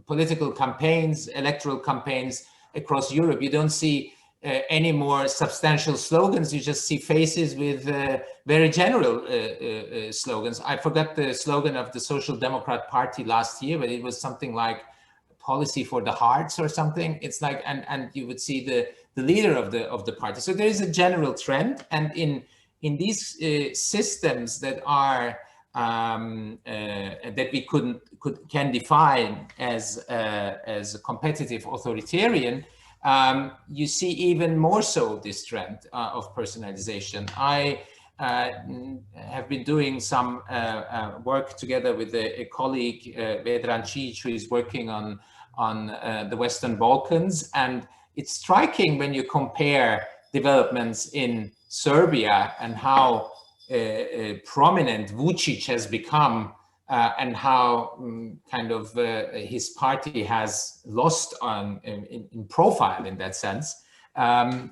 political campaigns, electoral campaigns across Europe, you don't see any more substantial slogans. You just see faces with very general slogans. I forgot the slogan of the Social Democrat Party last year, but it was something like policy for the hearts or something. It's like, and you would see the leader of the party. So there is a general trend, and in these systems that are that we can define as a competitive authoritarian, you see even more so this trend of personalization. I have been doing some work together with a colleague, Vedran Čić, who is working on the Western Balkans, and it's striking when you compare developments in Serbia and how prominent Vučić has become, and how kind of his party has lost in profile in that sense.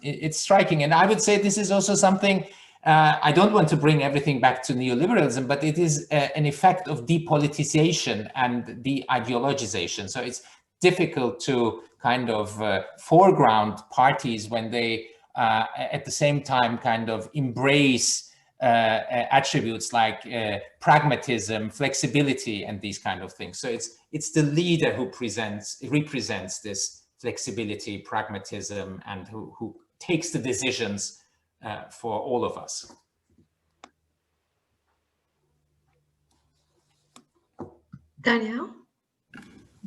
It's striking, and I would say this is also something. I don't want to bring everything back to neoliberalism, but it is an effect of depoliticization and de-ideologization. So it's difficult to kind of foreground parties when they at the same time kind of embrace attributes like pragmatism, flexibility, and these kind of things. So it's the leader who represents this flexibility, pragmatism, and who takes the decisions for all of us. Daniel?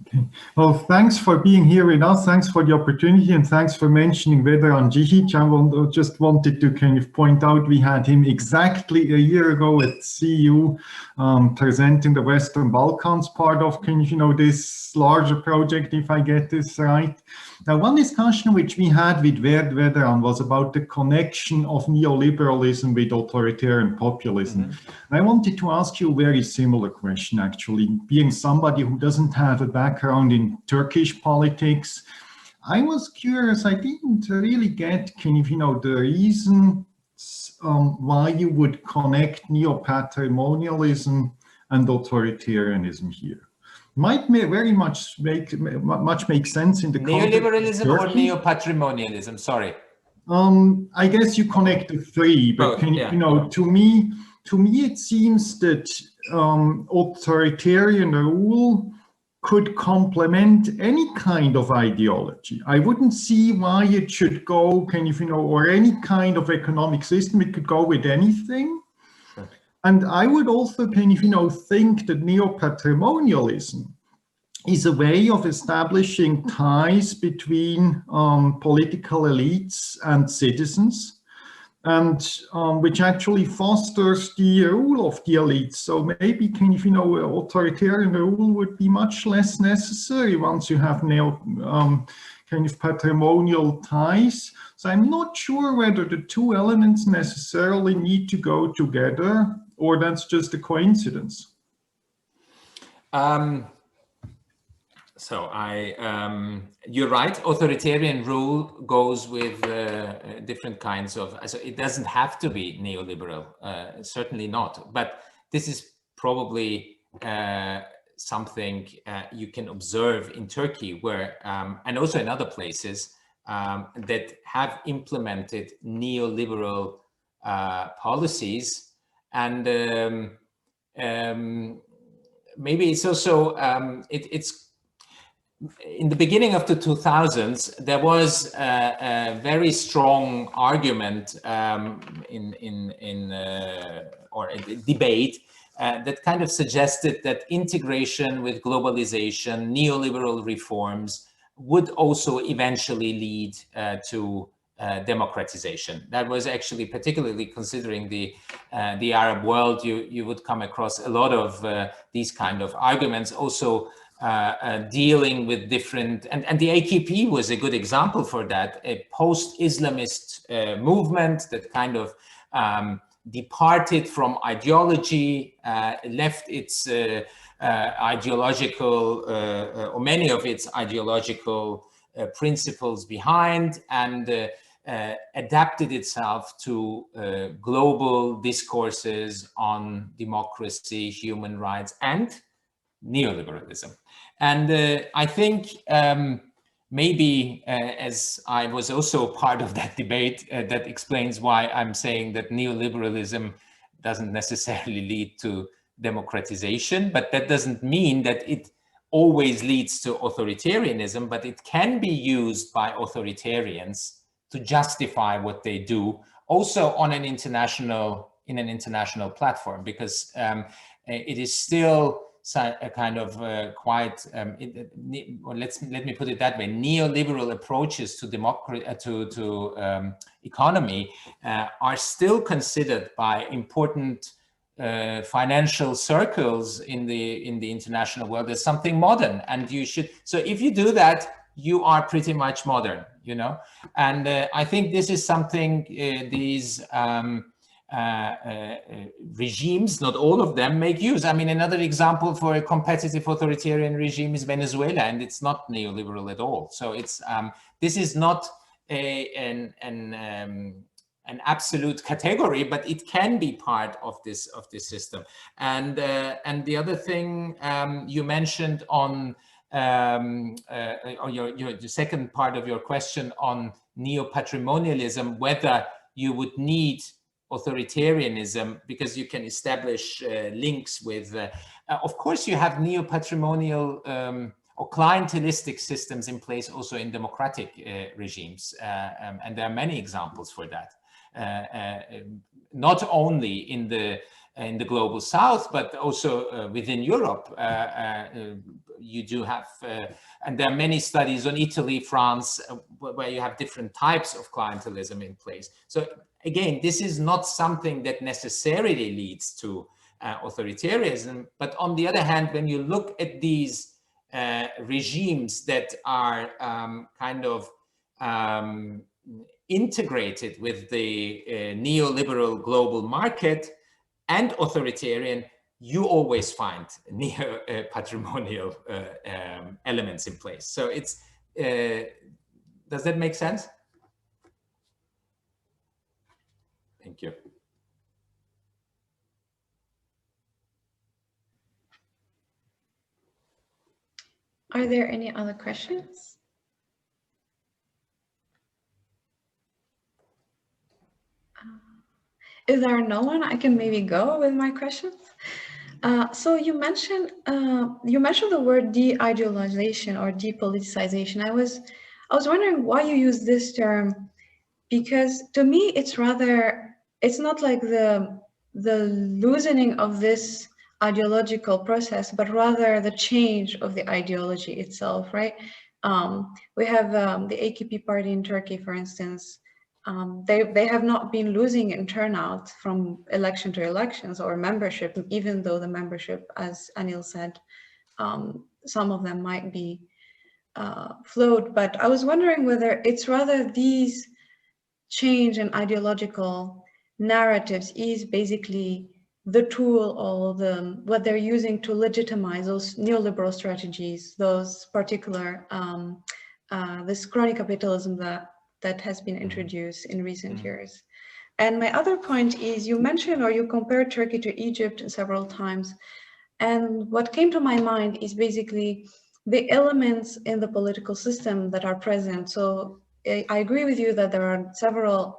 Okay. Well, thanks for being here with us. Thanks for the opportunity, and thanks for mentioning Vedran Čić. I just wanted to kind of point out we had him exactly a year ago at CU presenting the Western Balkans part of, you know, this larger project, if I get this right. Now, one discussion which we had with Vedran was about the connection of neoliberalism with authoritarian populism. Mm-hmm. And I wanted to ask you a very similar question, actually. Being somebody who doesn't have a background in Turkish politics, I was curious, I didn't really get kind of, you know, the reason why you would connect neo-patrimonialism and authoritarianism here. Might very much make sense in the neoliberalism or neo-patrimonialism. Sorry. I guess you connect the three, but you know, to me, it seems that authoritarian rule could complement any kind of ideology. I wouldn't see why it should go, or any kind of economic system. It could go with anything. And I would also think that neo-patrimonialism is a way of establishing ties between political elites and citizens, and which actually fosters the rule of the elites. So maybe authoritarian rule would be much less necessary once you have patrimonial ties. So I'm not sure whether the two elements necessarily need to go together, or that's just a coincidence. So you're right. Authoritarian rule goes with different kinds of. So it doesn't have to be neoliberal, certainly not. But this is probably something you can observe in Turkey, where and also in other places that have implemented neoliberal policies. And maybe it's also, it's in the beginning of the 2000s, there was a very strong argument or a debate that kind of suggested that integration with globalization, neoliberal reforms would also eventually lead to democratization. That was actually, particularly considering the Arab world, you would come across a lot of these kind of arguments. Also dealing with different, and the AKP was a good example for that, a post-Islamist movement that kind of departed from ideology, left its ideological, or many of its ideological principles behind, and adapted itself to global discourses on democracy, human rights, and neoliberalism. And I think maybe, as I was also part of that debate, that explains why I'm saying that neoliberalism doesn't necessarily lead to democratization, but that doesn't mean that it always leads to authoritarianism, but it can be used by authoritarians to justify what they do, also on an international platform, because it is still a kind of quite, let me put it that way, neoliberal approaches to economy are still considered by important financial circles in the international world as something modern, and you should. So if you do that, you are pretty much modern, you know. And I think this is something these regimes, not all of them, make use. I mean, another example for a competitive authoritarian regime is Venezuela, and it's not neoliberal at all. So it's this is not an absolute category, but it can be part of this system. And the other thing you mentioned on the second part of your question on neo-patrimonialism, whether you would need authoritarianism because you can establish links with, of course you have neo-patrimonial or clientelistic systems in place also in democratic regimes, and there are many examples for that, not only in the global south, but also within Europe. You do have, and there are many studies on Italy, France, where you have different types of clientelism in place. So again, this is not something that necessarily leads to authoritarianism, but on the other hand, when you look at these regimes that are kind of integrated with the neoliberal global market and authoritarian, you always find neo-patrimonial elements in place. So it's, does that make sense? Thank you. Are there any other questions? If there are no one, I can maybe go with my questions. So you mentioned the word de-ideologization or depoliticization. I was wondering why you use this term, because to me it's not like the loosening of this ideological process, but rather the change of the ideology itself, right? We have the AKP party in Turkey, for instance. They have not been losing in turnout from election to elections or membership, even though the membership, as Anil said, some of them might be flowed. But I was wondering whether it's rather these change in ideological narratives is basically the tool or what they're using to legitimize those neoliberal strategies, those particular, this crony capitalism that has been introduced in recent years. And my other point is, you mentioned or you compared Turkey to Egypt several times. And what came to my mind is basically the elements in the political system that are present. So I agree with you that there are several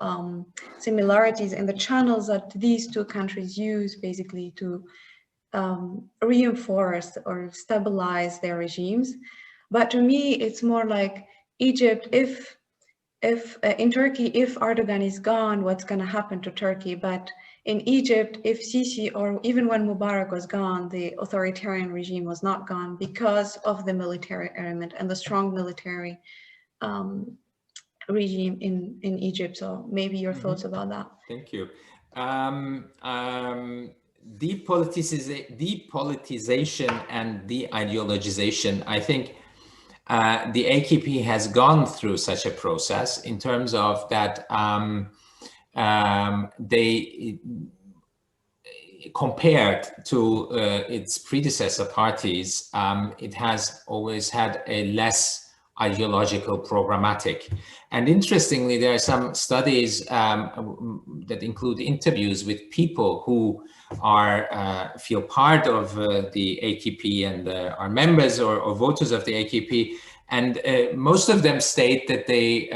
similarities in the channels that these two countries use basically to reinforce or stabilize their regimes. But to me, it's more like Egypt, if in Turkey, if Erdogan is gone, what's going to happen to Turkey? But in Egypt, if Sisi, or even when Mubarak was gone, the authoritarian regime was not gone because of the military element and the strong military regime in Egypt. So maybe your thoughts about that. Thank you. Depoliticization and de-ideologization, I think the AKP has gone through such a process in terms of that they, compared to its predecessor parties, it has always had a less ideological programmatic. And interestingly, there are some studies that include interviews with people who are feel part of the AKP and are members or voters of the AKP. And most of them state that they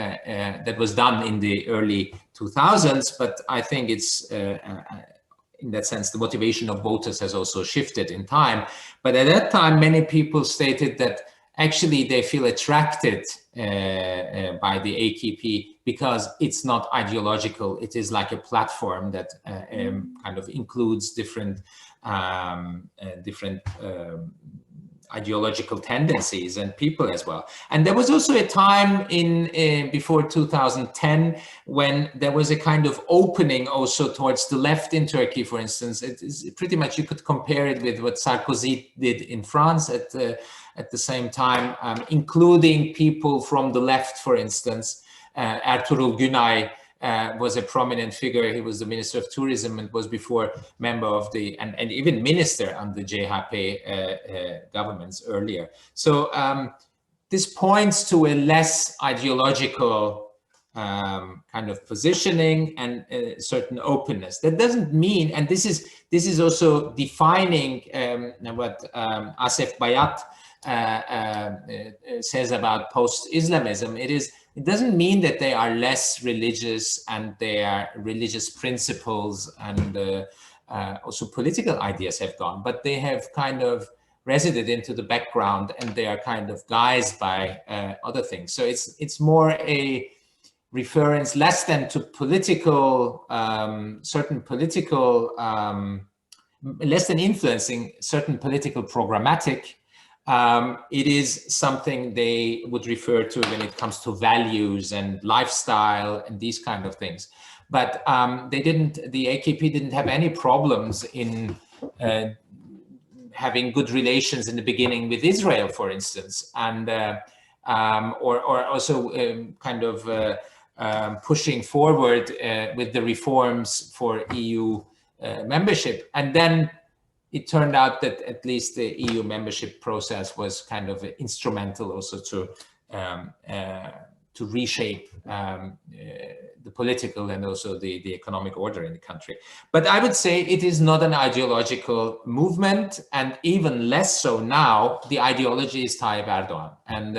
that was done in the early 2000s, but I think it's in that sense, the motivation of voters has also shifted in time. But at that time, many people stated that actually they feel attracted by the AKP because it's not ideological. It is like a platform that kind of includes different ideological tendencies and people as well. And there was also a time in before 2010 when there was a kind of opening also towards the left in Turkey, for instance. It is pretty much, you could compare it with what Sarkozy did in France at the same time, including people from the left, for instance. Ertuğrul Günay was a prominent figure. He was the Minister of Tourism and was before member of the, and even minister under the CHP governments earlier. So this points to a less ideological kind of positioning and a certain openness. That doesn't mean, and this is also defining what Asef Bayat says about post-Islamism. It doesn't mean that they are less religious and their religious principles and also political ideas have gone, but they have kind of resided into the background and they are kind of guised by other things. So it's more a reference less than to political, certain political, less than influencing certain political programmatic. It is something they would refer to when it comes to values and lifestyle and these kind of things. But the AKP didn't have any problems in having good relations in the beginning with Israel, for instance, and or also kind of pushing forward with the reforms for EU membership. And then it turned out that at least the EU membership process was kind of instrumental also to reshape the political and also the economic order in the country. But I would say it is not an ideological movement, and even less so now, the ideology is Tayyip Erdogan. And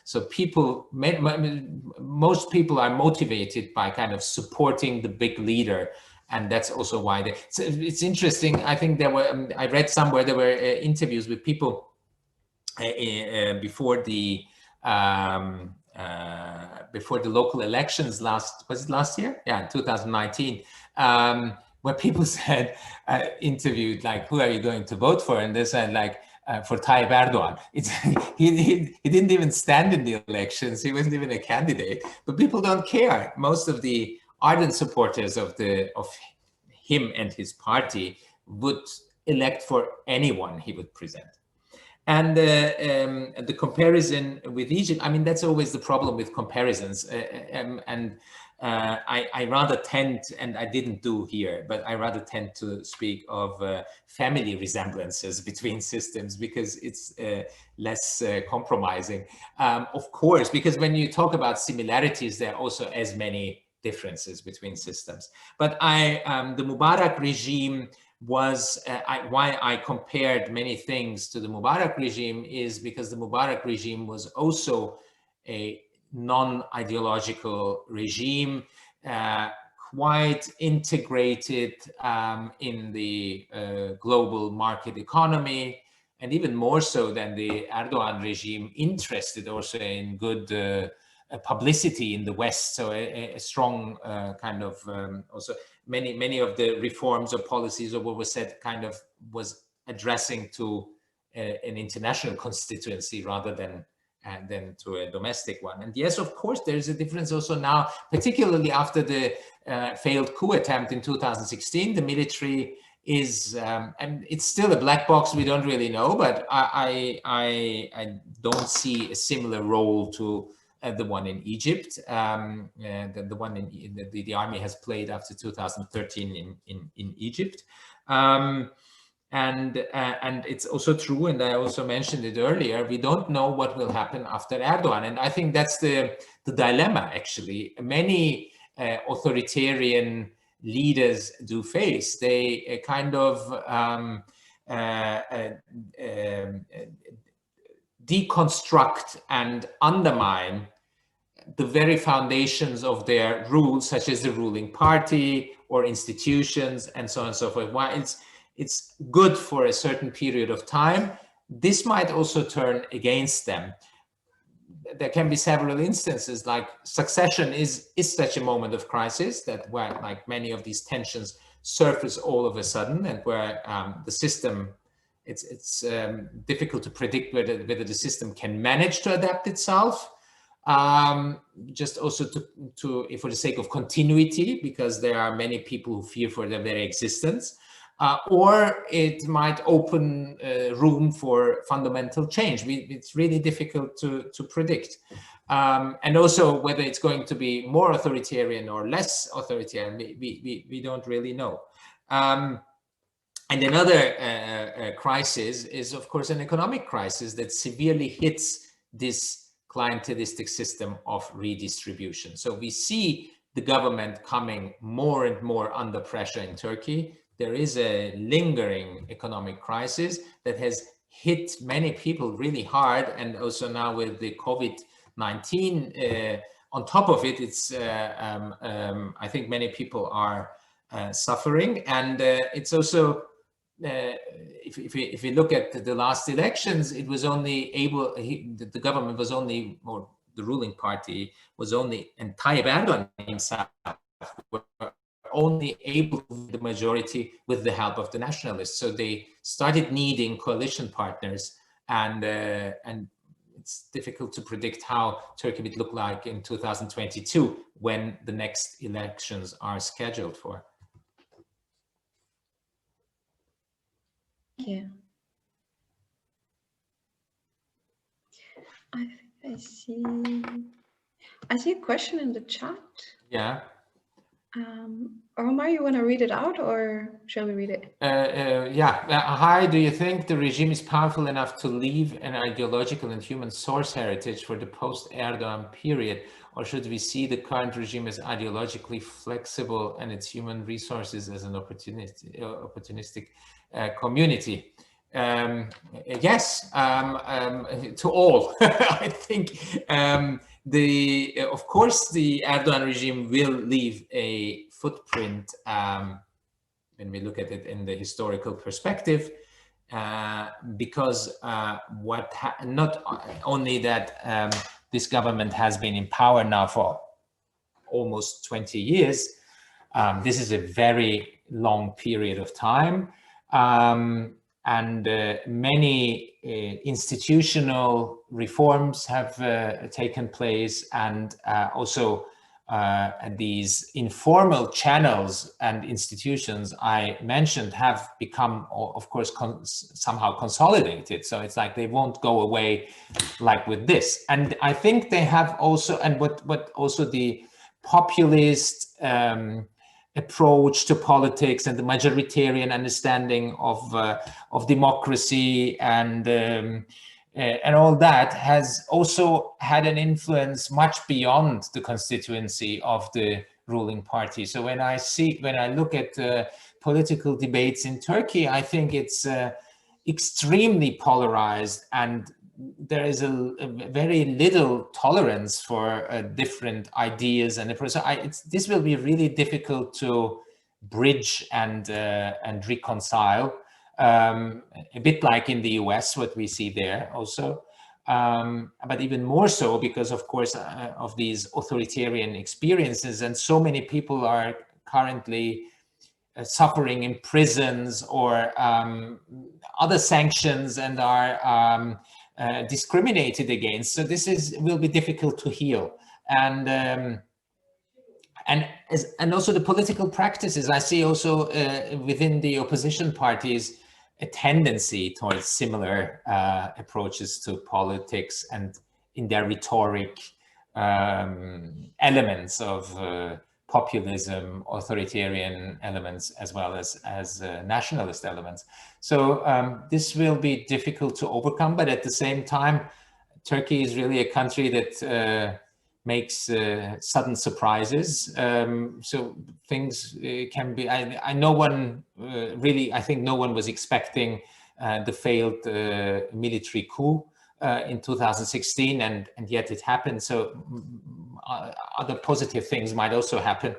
so people, most people are motivated by kind of supporting the big leader. And that's also why it's interesting. I think there were, I read somewhere there were interviews with people before the local elections was it last year? Yeah, in 2019, where people said, interviewed like, who are you going to vote for? And they said like, for Tayyip Erdogan. He didn't even stand in the elections. He wasn't even a candidate, but people don't care. Most of the ardent supporters of him and his party would elect for anyone he would present. And the comparison with Egypt, I mean, that's always the problem with comparisons. I rather tend, and I didn't do here, but I rather tend to speak of family resemblances between systems because it's less compromising. Of course, because when you talk about similarities, there are also as many differences between systems. But the Mubarak regime was, why I compared many things to the Mubarak regime is because the Mubarak regime was also non-ideological regime, quite integrated in the global market economy, and even more so than the Erdogan regime, interested also in good publicity in the West. So a strong kind of also many of the reforms or policies or what was said kind of was addressing to an international constituency rather than to a domestic one. And yes, of course, there is a difference also now, particularly after the failed coup attempt in 2016. The military is, and it's still a black box, we don't really know, but I don't see a similar role to the one in Egypt, the one in the army has played after 2013 in Egypt. And it's also true, and I also mentioned it earlier, we don't know what will happen after Erdogan. And I think that's the dilemma, actually. Many authoritarian leaders do face. They kind of deconstruct and undermine the very foundations of their rules, such as the ruling party or institutions and so on and so forth. While it's good for a certain period of time, this might also turn against them. There can be several instances, like succession is such a moment of crisis that where like many of these tensions surface all of a sudden, and where the system, it's difficult to predict whether the system can manage to adapt itself. Just also to for the sake of continuity, because there are many people who fear for their very existence, or it might open room for fundamental change. It's really difficult to predict. And also whether it's going to be more authoritarian or less authoritarian, we don't really know. And another crisis is, of course, an economic crisis that severely hits this clientelistic system of redistribution. So we see the government coming more and more under pressure in Turkey. There is a lingering economic crisis that has hit many people really hard. And also now with the COVID-19 on top of it, it's I think many people are suffering. And it's also, if we look at the last elections, it was only able, the government was only, or the ruling party was only, and Tayyip Erdogan himself were only able to win the majority with the help of the nationalists. So they started needing coalition partners, and it's difficult to predict how Turkey would look like in 2022 when the next elections are scheduled for. Yeah. I see a question in the chat. Yeah. Omar, you want to read it out, or shall we read it? Yeah. Hi, do you think the regime is powerful enough to leave an ideological and human source heritage for the post-Erdogan period? Or should we see the current regime as ideologically flexible and its human resources as an opportunistic community? Yes, to all. I think of course the Erdogan regime will leave a footprint when we look at it in the historical perspective, because not only that this government has been in power now for almost 20 years, this is a very long period of time. And many institutional reforms have taken place, and also these informal channels and institutions I mentioned have become, of course, somehow consolidated. So it's like they won't go away like with this. And I think they have also, and what also the populist approach to politics and the majoritarian understanding of democracy and all that has also had an influence much beyond the constituency of the ruling party. So when I look at political debates in Turkey, I think it's extremely polarized, and there is a very little tolerance for different ideas and approaches. This will be really difficult to bridge and reconcile, a bit like in the US, what we see there also. But even more so because, of course, of these authoritarian experiences, and so many people are currently suffering in prisons or other sanctions and are discriminated against. So this will be difficult to heal. And also the political practices. I see also within the opposition parties a tendency towards similar approaches to politics, and in their rhetoric, elements of populism, authoritarian elements, as well as nationalist elements. So this will be difficult to overcome, but at the same time, Turkey is really a country that makes sudden surprises. So things can be, I think no one was expecting the failed military coup in 2016, and yet it happened. So other positive things might also happen.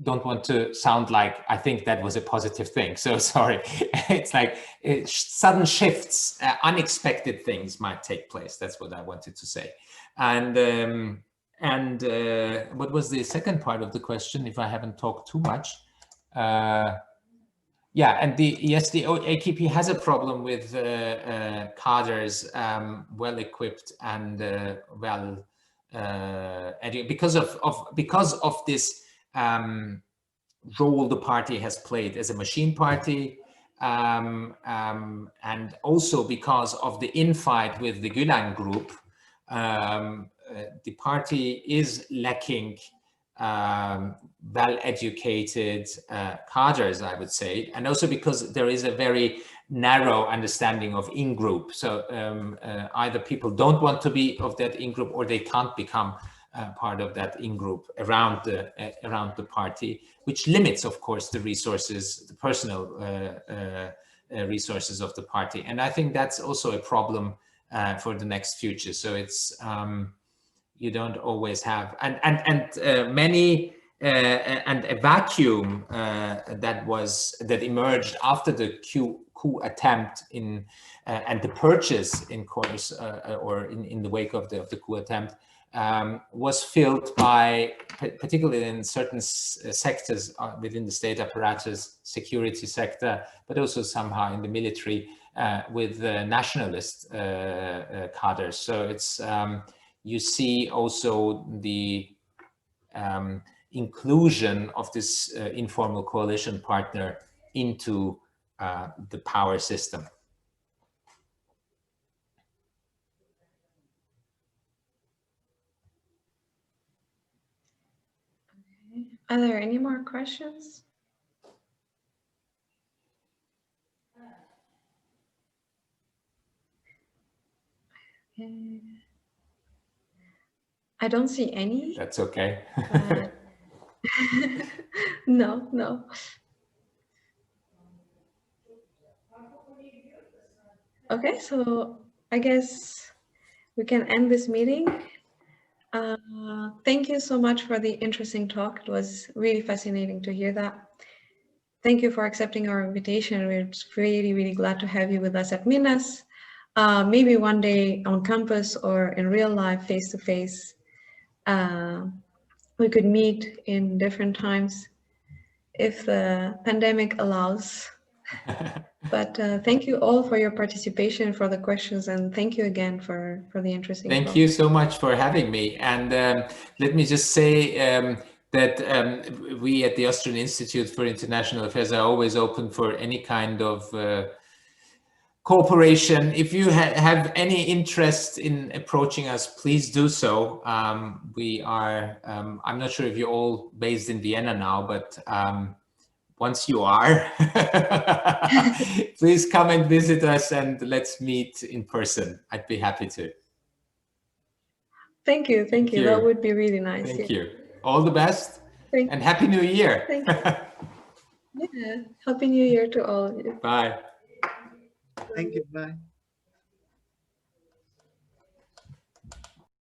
Don't want to sound like I think that was a positive thing. So sorry. It's like sudden shifts, unexpected things might take place. That's what I wanted to say. And what was the second part of the question, if I haven't talked too much? Yeah, and the AKP has a problem with cadres, well-equipped and educated, because of this role the party has played as a machine party, and also because of the infight with the Gülen group. The party is lacking well-educated cadres, I would say, and also because there is a very narrow understanding of in-group. So either people don't want to be of that in-group, or they can't become part of that in-group around the party, which limits, of course, the resources, the personal resources of the party. And I think that's also a problem for the next future. So it's you don't always have, and many and a vacuum that emerged after the coup attempt in and the purchase, in course, or in the wake of the coup attempt, was filled by, particularly in certain sectors within the state apparatus, security sector, but also somehow in the military, with nationalist cadres. So it's you see also the inclusion of this informal coalition partner into the power system. Okay. Are there any more questions? Okay. I don't see any. That's okay. No. Okay, so I guess we can end this meeting. Thank you so much for the interesting talk. It was really fascinating to hear that. Thank you for accepting our invitation. We're really, really glad to have you with us at MENAS. Maybe one day on campus or in real life, face-to-face. We could meet in different times if the pandemic allows. But thank you all for your participation, for the questions, and thank you again for the interesting talk. Thank you so much for having me. And let me just say that we at the Austrian Institute for International Affairs are always open for any kind of cooperation. If you have any interest in approaching us, please do so. We are, I'm not sure if you're all based in Vienna now, but once you are, please come and visit us and let's meet in person. I'd be happy to. Thank you. That would be really nice. Thank you. All the best. And Happy New Year. Thank you. Yeah, Happy New Year to all of you. Bye. Thank you. Bye.